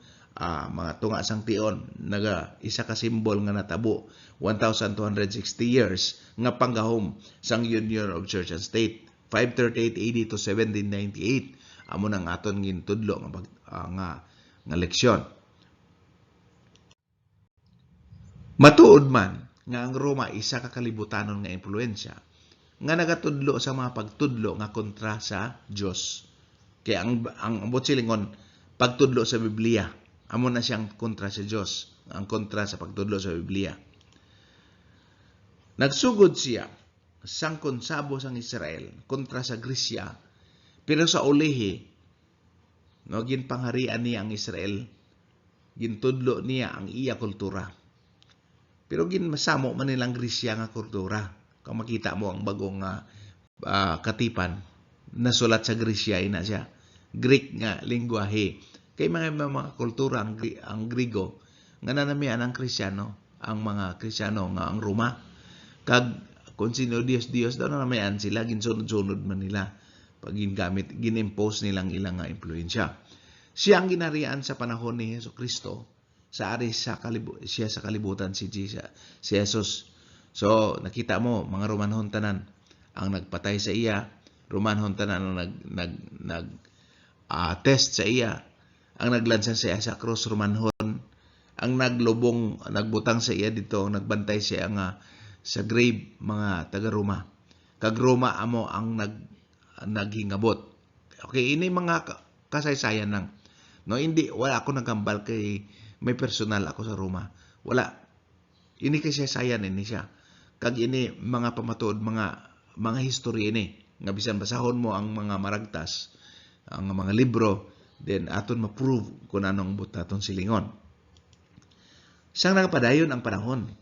mga tunga sang tion, naga isa ka simbol nga natabo 1,260 years nga panggahom sang Union of Church and State 538 AD to 1798. Amo nang aton gintudlo nga leksyon. Matuod man nga ang Roma isa ka kalibutanon nga impluwensya nga nagatudlo sa mga pagtudlo nga kontra sa Dios. Kaya ang silingon pagtudlo sa Biblia, amo na siyang kontra sa Dios, ang kontra sa pagtudlo sa Biblia. Nagsugod siya sang konsabo sang Israel kontra sa Grisya, pero sa ulihi, no, ginpangharian niya ang Israel, gintudlo niya ang iya kultura. Pero ginmasamo man nilang Grisya nga kultura. Kung makita mo ang bagong katipan, nasulat sa Grisya, ina siya. Greek nga lingwahe. Kay mga kultura ang Grigo, nga nanamian ang Krisyano, ang mga Krisyano nga ang Roma. Kag kung sino Diyos daw nanamian sila, ginsunod-sunod man nila. Pag ginimpose nilang ilang impluensya. Siya ang ginarian sa panahon ni Jesucristo, sa ari siya sa kalibutan si Jesus. So nakita mo mga Romanhon tanan ang nagpatay sa iya, Romanhon tanan ang test sa iya, ang naglansan sa iya sa cross, Romanhon ang nagbutang sa iya dito, nagbantay siya nga sa grave, mga taga Roma. Kag Roma amo ang naghingabot. Okay, ini mga kasaysayan lang. No, wala ako nagambal kay may personal ako sa Roma. Wala. Ini kasaysayan ini siya. Kag ini mga pamatuod, mga history ini. Nga bisan basahon mo ang mga maragtas, ang mga libro, then aton ma-prove kung anong butaton silingon. Sang nagpadayon ang panahon,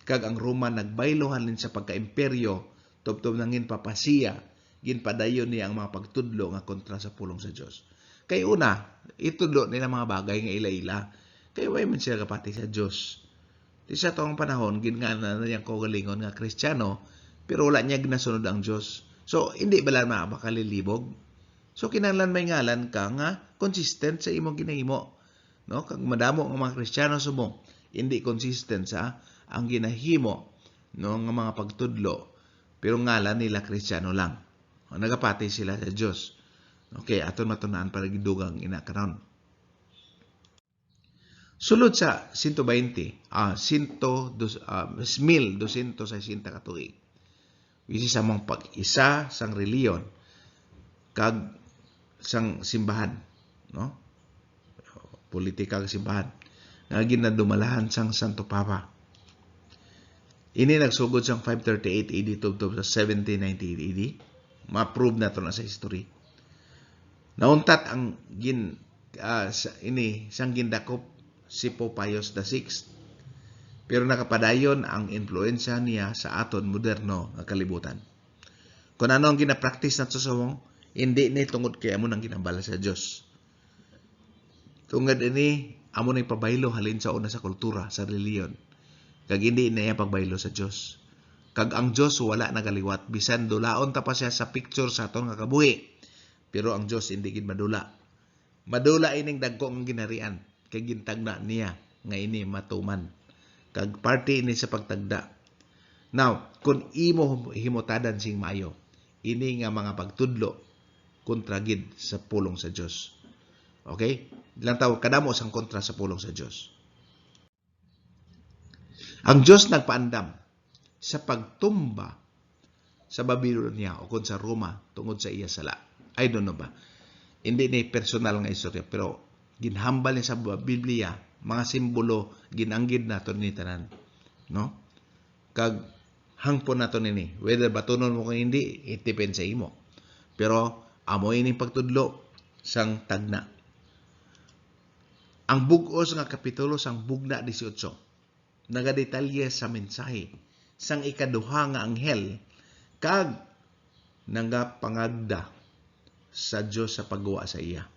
kag ang Roma nagbaylo halin sa pagka-imperyo, tubtob nangin papasiya, ginpadayon niya ang mga pagtudlo nga kontra sa pulong sa Dios. Kay una, itudlo nila mga bagay nga ila-ila. Kay way man sila kapati sa Dios. Di sa tong panahon gingana na niyang kaugalingon nga Kristiyano pero wala niya ginasunod ang Dios. So hindi bala makalilibog. So kinahanglan may ngalan ka nga consistent sa imong ginahimo. No, kag madamo ang mga Kristiyano sumo hindi consistent sa ang ginahimo no nga mga pagtudlo pero ngalan nila Kristiyano lang. O, nagapati sila sa Dios. Okay, aton matunaan para gidugang ina karon. Sulod sa 120, 1,260 katuig. Which is among pag-isa sang reliyon kag sang simbahan, no? Politikal simbahan nga ginadumalahan sang Santo Papa. Ini nagsugod sang 538 AD tubtob sa 1798 AD. Ma-prove na to na sa history. Nauntat ang sang gindakop si Pope Pius VI. Pero nakapadayon ang influensya niya sa aton moderno nga kalibutan. Kung ano ang gina-practice nato sa mong, hindi ni tungod kay amo nang ginambala sa Dios. Tungod ini amo nang pabaylo halin sa una sa kultura, sa reliyon. Kag hindi na iya pagbaylo sa Dios. Kag ang Dios wala nagaliwat bisan dulaon ta pa siya sa picture sa aton nga kabuhi. Pero ang Dios hindi gid madula. Madula ining dagko ang ginarian kay gintagna niya nga ini matuman. Kag party ini sa pagtagda. Now, kung imo himutadan sing maayo, ini nga mga pagtudlo kontra gid sa pulong sa Dios. Okay? Ilang tawo kadamo sang kontra sa pulong sa Dios. Ang Dios nagpaandam sa pagtumba sa Babylonia o kon sa Roma tungod sa iya sala. I don't know ba. Hindi ni personal nga istorya pero ginhambal niya sa Biblia mga simbolo ginanggid naton ni tanan, no? Kag hangpon naton ini whether batunon mo kung hindi it depends sa imo. Pero amo ini pagtudlo sang tagna. Ang bug-os nga kapitulo sang bugna 18 nagadetalye sa mensahe sang ikaduha nga anghel kag nagapangagda sa Dios sa paggawa sa iya.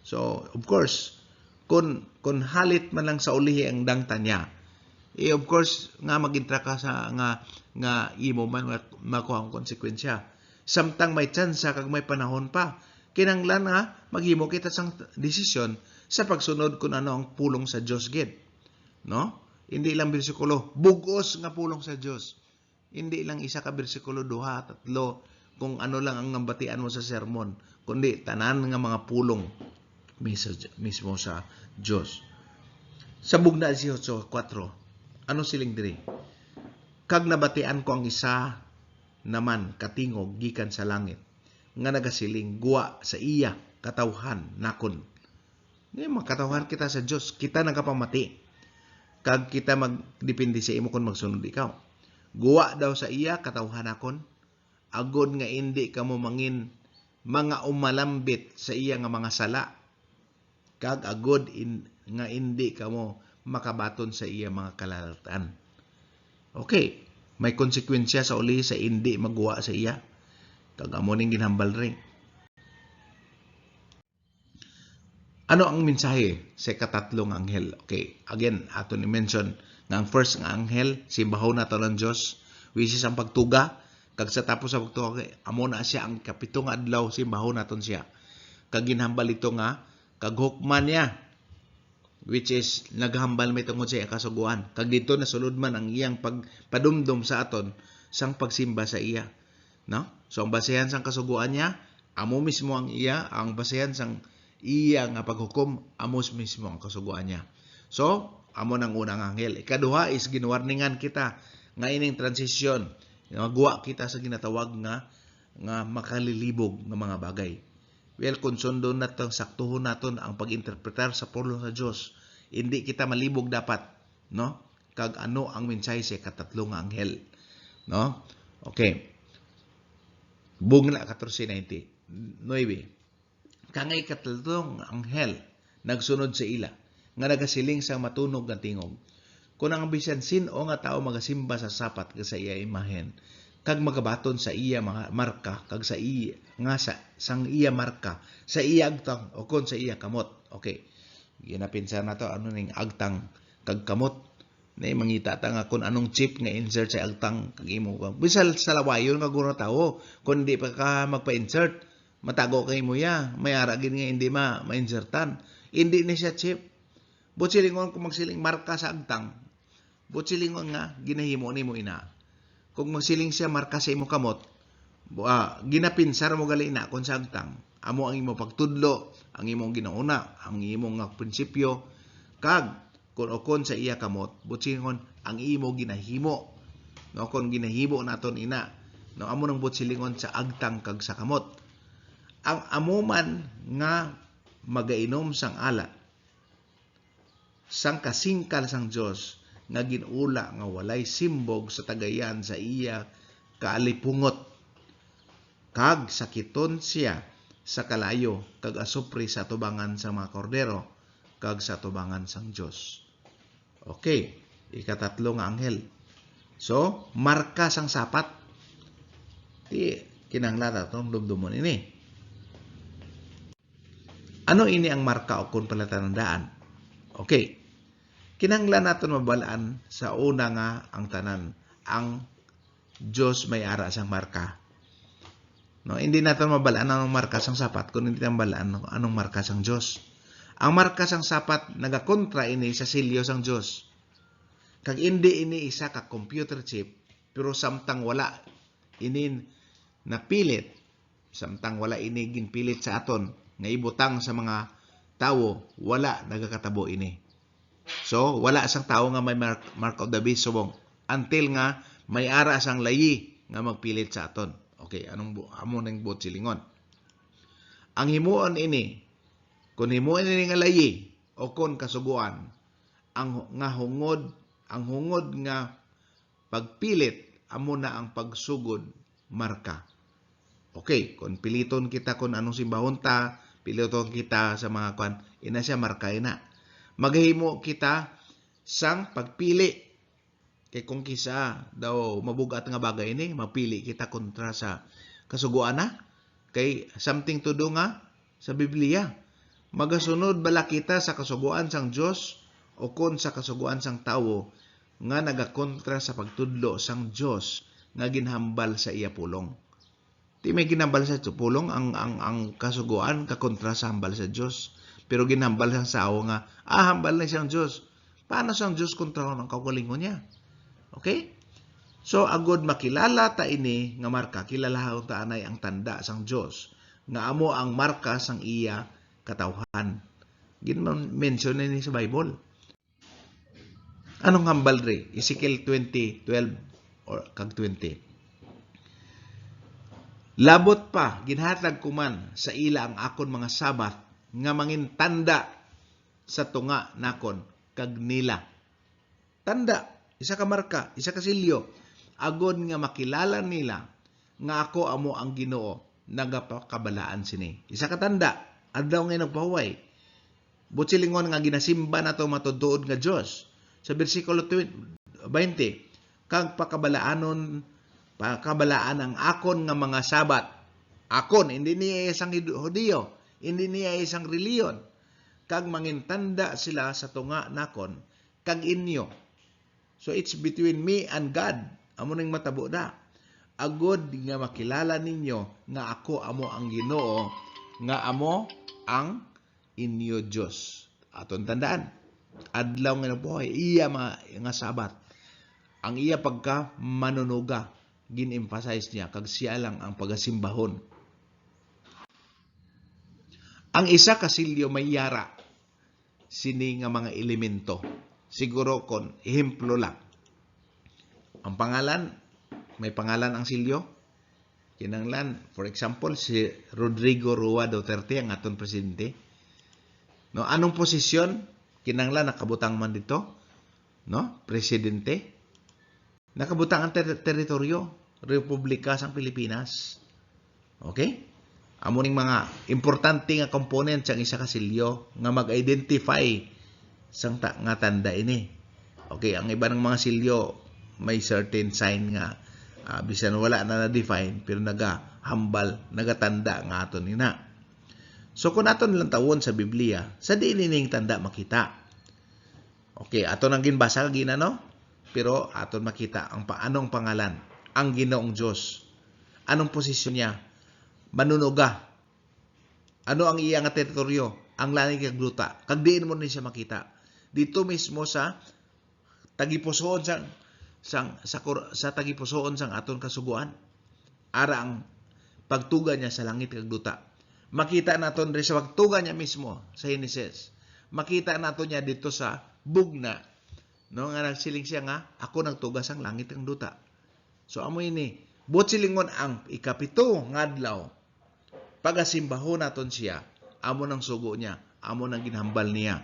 So, of course, kung halit man lang sa ulihi ang dangta niya, of course, nga magintra ka sa nga imo man makuha ang konsekwensya. Samtang may tsansa kag may panahon pa, kinanglan nga maghimo kita sang desisyon sa pagsunod kung ano ang pulong sa Dios gid. No? Hindi lang bersikulo, bugos nga pulong sa Dios. Hindi lang isa ka bersikulo, 2, 3, kung ano lang ang nambatian mo sa sermon, kundi tanan nga mga pulong mismo sa Dios. Sa bugna 18:4, ano siling diri? Kag nabatian ko ang isa naman katingog gikan sa langit nga nagasiling guwa sa iya katawhan nakon. Ni makatawhan kita sa Dios, kita nagapamati. Kag kita magdepende sa imo kung magsunod ikaw. Guwa daw sa iya katawhan nakon, agod nga hindi kamo mangin mga umalambit sa iya nga mga sala. Kag agod nga hindi kamo makabaton sa iya mga kalalatan. Okay, may konsekwensya sa uli sa hindi magguwa sa iya. Kag amo ning ginhambal ring. Ano ang mensahe sa katatlong anghel? Okay, again, ato ni mention nga ang first nga anghel simbahon nato ng Dios, which is ang pagtuga. Kag sa tapos sa pagtuga, amo na siya ang kapitong adlaw simbahon naton siya. Kag ginhambal ito nga kaghukman niya, which is naghambal may tungod sa iya kasuguan. Kag dito nasulod man ang iyang pagpadumdum sa aton sang pagsimba sa iya. No? So ang basehan sang kasuguan niya, amo mismo ang iya, ang basehan sang iya nga paghukom, amo mismo ang kasuguan niya. So, amo nang unang anghel. Ikaduha is ginwarningan kita nga ining transition. Magawa kita sa ginatawag nga makalilibog ng mga bagay. Well, kung sundo natin, saktuhon natin ang pag-interpretar sa pulong sa Diyos, hindi kita malibog dapat, no? Kag ano ang mensahe sa katatlong anghel, no? Okay. Bugna 14:90. 9. Kangay katatlong anghel nagsunod sa ila nga nagasiling sa matunog nga tingog. Kung ang bisan sino nga tao magasimba sa sapat sa iya imahen, kag magabaton sa iya mga marka kag sa iya nga sang iya marka sa iya agtang o kon sa iya kamot. Okay, ginapinsa na to ano ning agtang kag kamot na mangita ta nga kung anong chip nga insert sa agtang kag imo bisal sa lawayon nga guro tawo kun di pa ka magpa-insert matago kay mo ya may ara gid nga hindi ma-insertan hindi ni siya chip butsilingon kung magsiling marka sa agtang butsilingon nga ginahimo nimo ina kung magsiling siya marka sa imo kamot, ginapinsar mo gali na kung sa agtang. Amo ang imo pagtudlo, ang imong ginauna, ang imong prinsipyo, kag kung sa iya kamot, butsingon ang imo ginahimo. No, kung ginahimo naton ina, no, amo nang butsilingon sa agtang kag sa kamot. Ang amuman nga magainom sang ala, sang kasingkal sang Dios, nga ginula nga walay simbog sa tagayan sa iya kaalipungot kag sakiton siya sa kalayo kag asupri sa tubangan sa mga kordero kag sa tubangan sang Dios. Okay, ikatatlo nga anghel. So, marka sang sapat. Di kinahanglan atong dumdumon ini. Ano ini ang marka o kun palatandaan? Okay. Kinahanglan naton mabalaan sa una nga ang tanan ang Dios may ara sang marka. No, hindi naton mabalaan ang marka sang sapat kung hindi naton mabalaan anong marka sang Dios. Ang marka sang sapat nagakontra ini sa selyo sang Dios. Kag hindi ini isa ka computer chip pero samtang wala ini napilit, samtang wala ini ginpilit sa aton nga ibutang sa mga tawo, wala nagakatabo ini. So, wala sang tao nga may mark of the beast subong until nga may ara sang layi nga magpilit sa aton. Okay, amo nang buot silingon. Ang himuon ini, kung himuon ini nga layi o kung kasuguan, ang hungod nga pagpilit amo na ang pagsugod marka. Okay, kung piliton kita kung anong simbahon ta, piliton kita sa mga kwan, ina siya marka ina. Maghimo kita sang pagpili kay kung kisa daw mabugat nga bagay ni mapili kita kontra sa kasuguan na kay something to do nga sa Biblia magasunod bala kita sa kasuguan sang Dios o kon sa kasuguan sang tawo nga nagakontra sa pagtudlo sang Dios nga ginhambal sa iya pulong. Di may ginhambal sa pulong ang kasuguan kakontra sa hambal sa Dios. Pero ginhambal sang sao nga, hambal na siyang Diyos. Paano siyang Diyos kontra ng kaugalingon niya? Okay? So, agod makilala ta ini nga marka, kilalahaw ta anay ang tanda sang Diyos. Nga amo ang marka sang iya katawhan. Gin-mention ni sa Bible. Anong hambal re? Ezekiel 20:12 or kag 20. Labot pa, ginhatag kuman sa ila ang akon mga sabat nga mangin tanda sa tunga nakon kag nila. Tanda, isa ka marka, isa ka silyo. Agod nga makilala nila nga ako amo ang Ginoo nagapakabalaan sini. Isa ka tanda, adlaw nga nagpahuway. Butsilingon nga ginasimba nato matutuod nga Dios. Sa bersikulo 20, kag pakabalaan ang akon nga mga sabat. Akon, hindi niya isang Hudiyo. Hindi niya isang reliyon. Kag mangintanda sila sa tunga nakon, kag inyo. So it's between me and God. Amo ning matabo da. Agod nga makilala ninyo nga ako amo ang Ginoo, nga amo ang inyo Dios. Aton tandaan. Adlaw nga nabuhay, iya nga sabat. Ang iya pagka manunuga, gin-emphasize niya, kag siya lang ang pagasimbahon. Ang isa kasilyo may yara sini nga mga elemento. Siguro kon ehemplo lang. Ang pangalan, may pangalan ang silyo. Kinanglan, for example, si Rodrigo Roa Duterte ang aton presidente. No, anong posisyon kinanglan nakabutang man dito? No, presidente. Nakabutang ang teritoryo, Republika sang Pilipinas. Okay? Amo ning mga importante nga component sang isa ka silyo nga mag-identify sang nga tanda ini. Okay, ang iba ng mga silyo may certain sign nga Bisan wala na na-define, pero nagahambal, nagatanda nga aton ina. So kung aton lang tawon sa Biblia, sa di nining tanda makita. Okay, aton ang ginbasa gina no? Pero aton makita ang anong pangalan, ang Ginoong Diyos. Anong posisyon niya? Manunuga. Ano ang iya nga teritoryo? Ang langit kag luta. Kag diin mo ni siya makita. Dito mismo sa tagipusoon sa tagipusoon sang aton kasuguan. Ara ang pagtuga niya sa langit kag luta. Makita naton rin sa pagtuga niya mismo sa Genesis. Makita naton niya dito sa bugna. No, nga nagsiling siya nga, ako nagtugas ang langit kag luta. So amo ini, buot silingon ang ikapito nga adlaw. Pagasimbahon naton siya, amo nang sugo niya, amo nang ginhambal niya.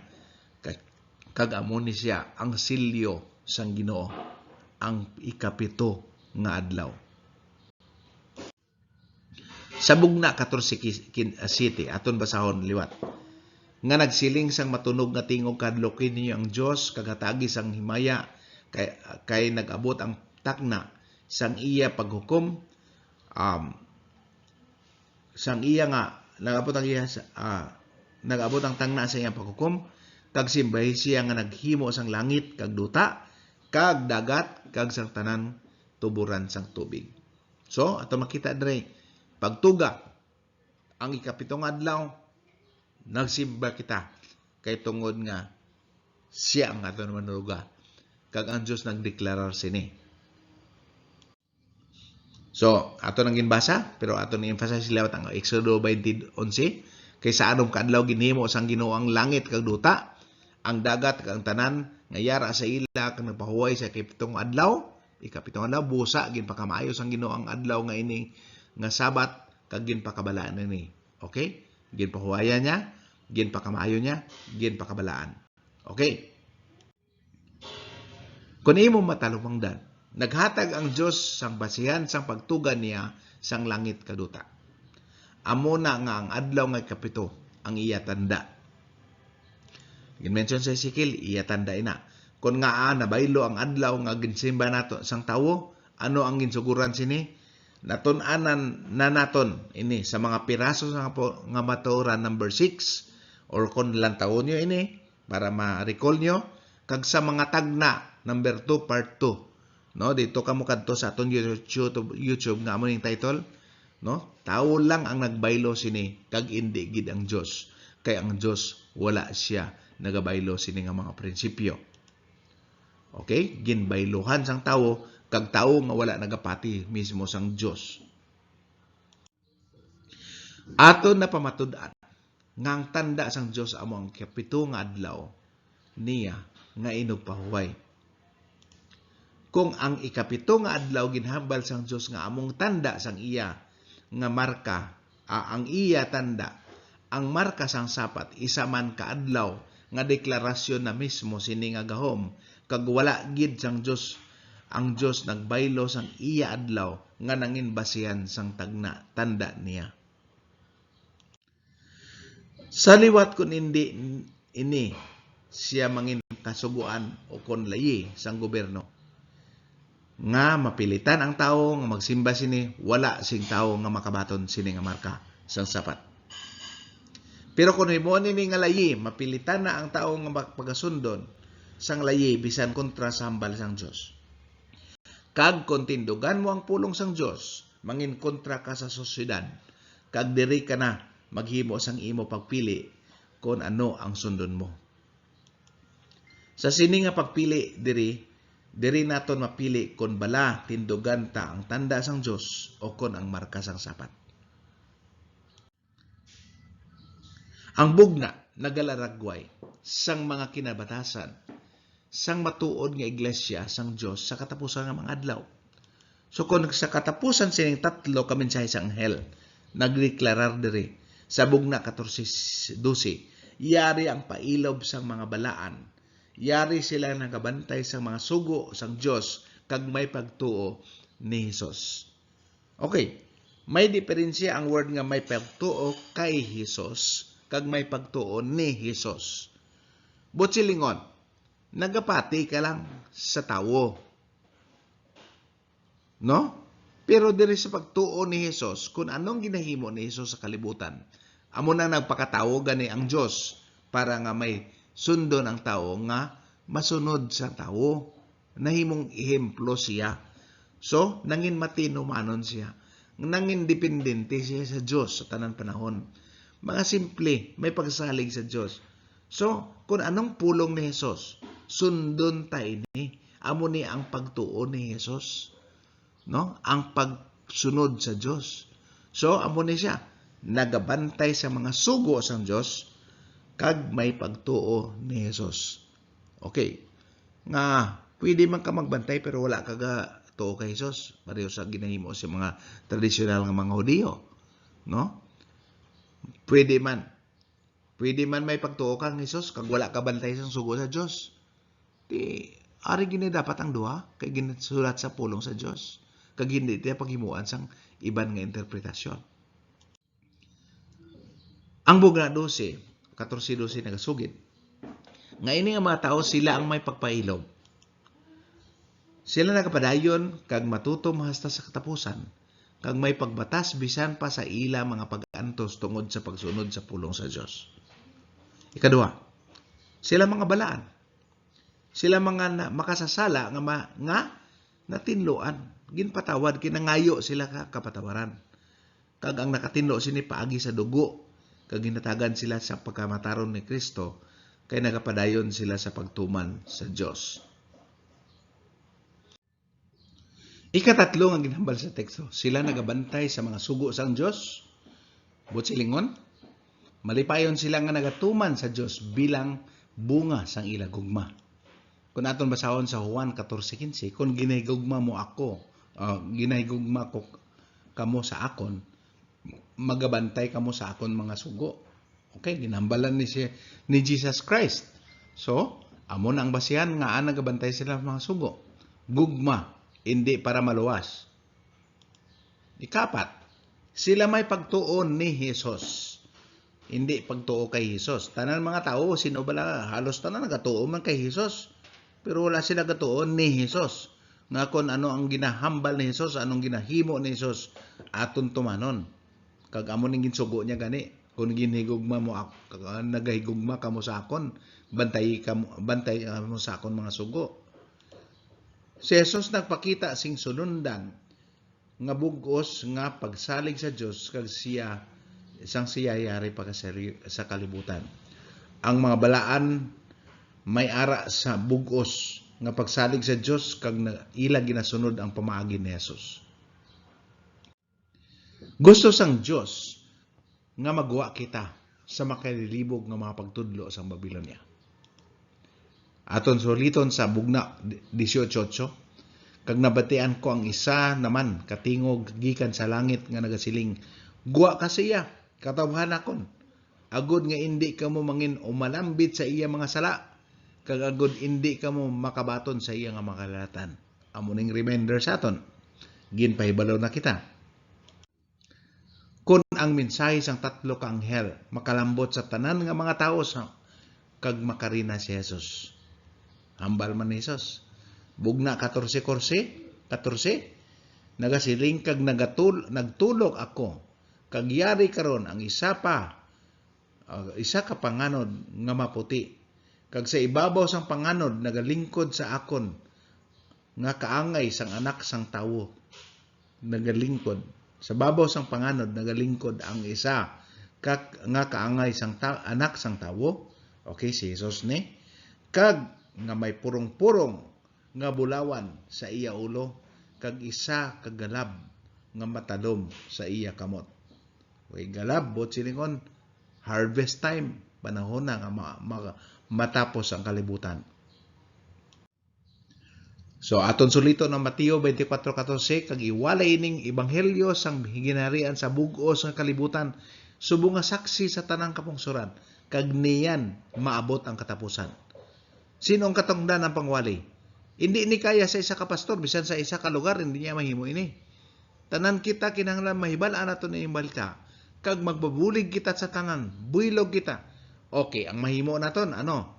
Kag amo ni siya ang silyo sang Ginoo, ang ikapito nga adlaw. Sa bugna 14 city, aton basahon liwat. Nga nagsiling sang matunog nga tingog kadlokin niyo ang Dios kagatagi sang himaya kay nagabot ang takna sang iya paghukom sang iya nga nagabot ang tangna sa iyang paghukom kag simbahi siya nga naghimo sang langit kag duta kag dagat kag sang tanan tuburan sang tubig. So ato makita dire pagtuga ang ikapitong adlaw nagsimba kita kay tungod nga siya ang aton manunuga kag ang Dios nagdeklarar sini. So, ato nang ginbasa, pero ato ni emphasize lawat ang Exodo 20:11 kay sa anong kadlaw ginhimo sang Ginoo ang langit kag duta, ang dagat kag ang tanan nga yara sa ila kag nagpahuway sa ikapitong adlaw, busa ginpakamaayo sang Ginoo ang adlaw nga ini nga Sabat kag ginpakabalaan ni. Okay? Ginpahuwayan niya, ginpakamaayo niya, ginpakabalaan. Okay? Kung imo matalumangdan, naghatag ang Dios sang basihan sang pagtugan niya sang langit kaduta. Amo na nga ang adlaw nga ikapito ang iya tanda. Gin-mention sa Ezekiel, iya tanda ina. Kung nga nabaylo ang adlaw nga ginsimba nato sang tawo, ano ang ginsuguran sini? Naton-anan na naton ini sa mga piraso nga maturan number 6 or kung lang taon nyo ini para ma-recall nyo kag sa mga tagna number 2 part 2. No, dito kamo kadto sa aton YouTube nga amo ning title, no? Tao lang ang nagbaylo sini kag indi gid ang Dios. Kay ang Dios wala siya nagabaylo sini nga mga prinsipyo. Okay? Ginbaylohan sang tawo kag tawo nga wala nagapati mismo sang Dios. Aton na pamatud-an nga ang tanda sang Dios amo ang kapito nga adlaw niya nga inugpahuway. Kung ang ikapito nga adlaw ginhambal sang Dios nga among tanda sang iya nga marka, ang iya tanda, ang marka sang sapat, isa man ka adlaw nga deklarasyon na mismo sini nga gahom, kag wala gid sang Dios, ang Dios nagbaylo sang iya adlaw nga nangin basihan sang tanda niya. Sa liwat kun hindi ini siya mangin kasuguan o kon layi sang gobyerno, nga mapilitan ang tao nga magsimba sini, wala sing tao nga makabaton sini nga marka sang sapat. Pero kung himuon nini nga layi, mapilitan na ang tao nga magpagasundon sang layi bisan kontra sa hambal sang Dios. Kag kung tindugan mo ang pulong sang Dios, mangin kontra ka sa sosyedad, kag diri ka na maghimo sang imo pagpili kung ano ang sundon mo. Sa sini nga pagpili diri naton mapili kung bala tindugan ta ang tanda sang Dios o kung ang marka sang sapat. Ang bugna nagalaragway sang mga kinabatasan sang matuod nga iglesia sang Dios sa katapusan nga mga adlaw. So kung sa katapusan sining tatlo ka mensahe sang anghel nagdeklarar diri sa bugna 14:12, yari ang pailob sang mga balaan. Yari sila nagabantay sa mga sugo sang Dios kag may pagtuo ni Hesus. Okay, may diferensya ang word nga may pagtuo kay Hesus kag may pagtuo ni Hesus. Butsilingon, nagapati ka lang sa tawo. No? Pero diri sa pagtuo ni Hesus, kung anong ginahimo ni Hesus sa kalibutan, amo na nagpakatawo gani ang Dios para nga may sundon ang tao nga masunod sa tao. Nahimong ehemplo siya. So, nangin matinumanon siya. Nangin dependente siya sa Dios sa tanan panahon. Mga simple, may pagsalig sa Dios. So, kung anong pulong ni Hesus, sundon tayo ni. Amo ni ang pagtuo ni Hesus. No? Ang pagsunod sa Dios. So, amo ni siya. Nagabantay sa mga sugo sang Dios kag may pagtuo ni Hesus. Okay. Nga, pwede man ka magbantay pero wala ka tuo kay Hesus. Pareho sa ginahimo sa mga tradisyonal nga mga Hudiyo. No? Pwede man. Pwede man may pagtuo kang Hesus kag wala ka bantay sa sugo sa Dios. Di ari gini dapat ang duha kay ginasulat sa pulong sa Dios. Kag hindi tiya paghimuan sang iban nga interpretasyon. Ang bugna 12, 14-12 nagasugid. Nga ini nga mga tao sila ang may pagpailob. Sila nakapadayon kag matutom hasta sa katapusan. Kag may pagbatas bisan pa sa ila mga pag-antos tungod sa pagsunod sa pulong sa Dios. Ikaduha, sila mga balaan. Sila mga makasasala nga natinloan. Ginpatawad kinangayo sila kapatawaran. Kag ang nakatinlo sini paagi sa dugo. Kag ginatagan sila sa pagkamataron ni Kristo kay nagapadayon sila sa pagtuman sa Dios. Ikatatlo nga ginhambal sa teksto, sila nagabantay sa mga sugo sang Dios. Butsilingon, malipayon sila nga nagatuman sa Dios bilang bunga sang ila gugma. Kung aton basahon sa Juan 14:15, kung ginahigugma mo ako, ginahigugma ko kamo sa akon, magabantay kamo sa akon mga sugo. Okay, ginhambalan ni Jesus Christ. So, amo na ang basihan nga nagabantay sila mga sugo. Gugma, hindi para maluwas. Ikapat, sila may pagtuon ni Jesus. Hindi pagtuo kay Jesus. Tanan mga tao, sino bala, halos tanan nagatuo man kay Jesus. Pero wala sila gatuon ni Jesus. Nga kung ano ang ginahambal ni Jesus, anong ginahimo ni Jesus, aton tumanon. Kag amo ning ginsugo niya gani. Kung ginhigugma mo nagahigugma kamo sa akon, bantay mo sa akon mga sugo. Si Jesus nagpakita sing sunundan nga bugos nga pagsalig sa Dios kag siya isang siyayari pa sa kalibutan. Ang mga balaan may ara sa bugos nga pagsalig sa Dios kag ila ginasunod ang pamaagi ni Jesus. Gusto sang Dios nga magwa kita sa makalilibog nga mga pagtudlo sa Babilonia. Aton suliton sa bugna 18:8, kag nabatian ko ang isa naman katingog gikan sa langit nga nagasiling, guwa ka siya, katawhan akon. Agod nga indi kamo mangin umalambit sa iya mga sala, kag agod indi kamo makabaton sa iya nga makalatan. Amo ning reminder sa aton. Ginpahibalaw na kita. Kung ang mensahe sang tatlo ka anghel makalambot sa tanan nga mga tao kag makarina si Jesus. Hambal man ni Jesus. Bugna 14, nagasiling kag nagtulog ako kag yari karon ang isa ka panganod nga maputi kag sa ibabaw sang panganod nagalingkod sa akon nga kaangay sang anak sang tawo. Nagalingkod sa babaw sang panganod nagalingkod ang isa nga kaangay sang anak sang tawo. Okay, si Jesus ni kag nga may purong-purong nga bulawan sa iya ulo kag isa kagalab nga matadom sa iya kamot. Way galab bot silingon harvest time, panahon na nga matapos ang kalibutan. So aton sulito ng Mateo 24:14, kag iwalay ning ebanghelyo sang ginharian sa bug-os nga kalibutan subong nga saksi sa tanang kapungsoran kag niyan maabot ang katapusan. Sino ang katungdan ng pangwali? Hindi ni kaya sa isa ka pastor, bisan sa isa ka lugar hindi niya mahimo ini. Tanan kita kinahanglan mahibal-an nato ni balita kag magbabulig kita sa tanan, buylog kita. Okay, ang mahimo naton ano?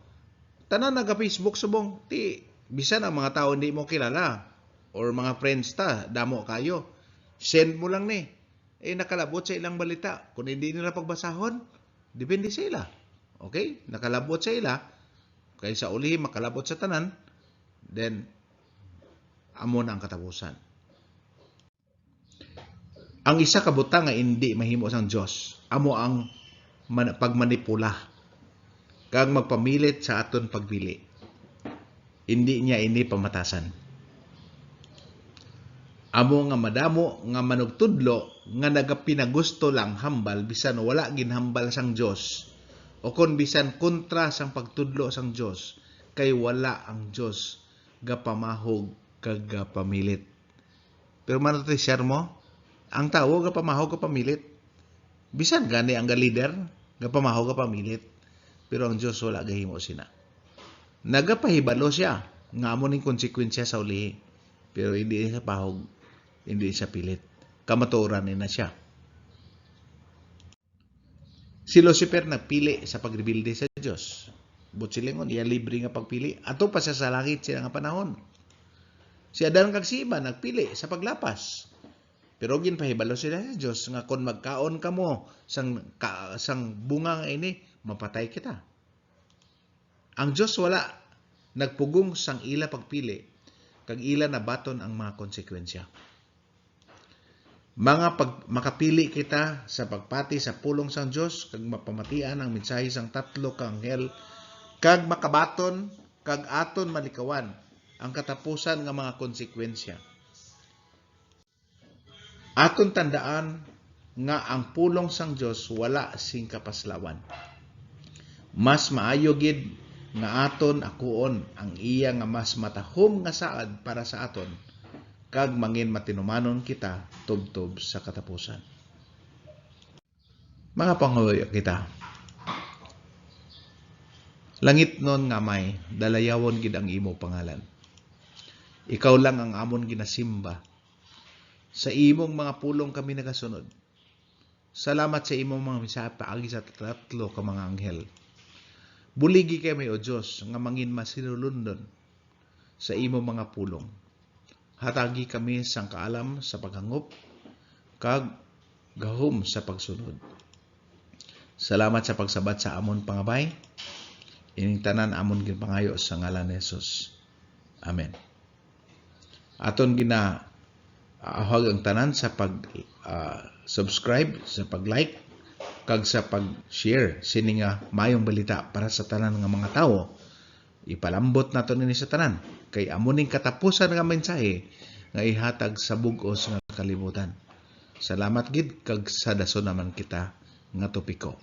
Tanan naga-Facebook subong bisan ang mga tao hindi mo kilala or mga friends ta damo kayo. Send mo lang ni. Nakalabot sa ilang balita. Kung hindi nila pagbasahon, depende sa ila. Okay? Nakalabot sa ila. Kaya sa uli, makalabot sa tanan, then, amo na ang katapusan. Ang isa ka butang nga hindi mahimo sang Dios, amo ang pagmanipula kag magpamilit sa aton pagpili. Hindi niya ini pamatasan. Amo nga madamo nga manugtudlo nga nagapinagusto lang hambal bisan wala ginhambal sang Dios o kon bisan kontra sang pagtudlo sang Dios kay wala ang Dios gapamahog kag gapamilit. Pero man ito share mo, ang tao gapamahog gapamilit. Bisan gani ang leader gapamahog gapamilit. Pero ang Dios wala gahimo sina. Nagapahibalo siya nga amo ning konsekwensya sa uli. Pero hindi siya pahog, hindi siya pilit. Kamatuoran na siya. Si Lucifer nagpili sa pagrebilde sa Dios. Butsilingon, iya libre nga pagpili. Ato pa sa langit sila nga panahon. Si Adan kag si Eva nagpili sa paglapas. Pero ginpahibalo sila sa Dios nga kung magkaon kamo sang bunga nga ini, mapatay kita. Ang Dios wala nagpugong sang ila pagpili kag ila nabaton ang mga konsekwensya. Makapili kita sa pagpati sa pulong sang Dios kag mapamatian ang mensahe sang tatlo ka anghel kag makabaton kag aton malikawan ang katapusan nga mga konsekwensya. Aton tandaan nga ang pulong sang Dios wala sing kapaslawan. Mas maayo gid nga aton akuon ang iya nga mas matahom nga saad para sa aton kag mangin matinumanon kita tubtob sa katapusan. Mga panguloy kita. Langit nun nga may dalayawon gid ang imo pangalan. Ikaw lang ang amon ginasimba. Sa imong mga pulong kami nagasunod. Salamat sa imong mga misahe paagi sa tatlo ka mga anghel. Buligi kami o Diyos nga mangin masinulundon sa imong mga pulong. Hatagi kami sang kaalam sa paghangop kag gahom sa pagsunod. Salamat sa pagsabat sa amon pangabay. Ining tanan amon ginpangayo sa ngalan ni Jesus. Amen. Aton ahog ang tanan sa pag-subscribe, sa pag-like, kag sa pag-share sini nga mayong balita para sa tanan nga mga tao. Ipalambot nato nini sa tanan kay amuning katapusan nga mensahe nga ihatag sa bug-os nga kalibutan. Salamat gid kag sa dason naman kita nga topiko.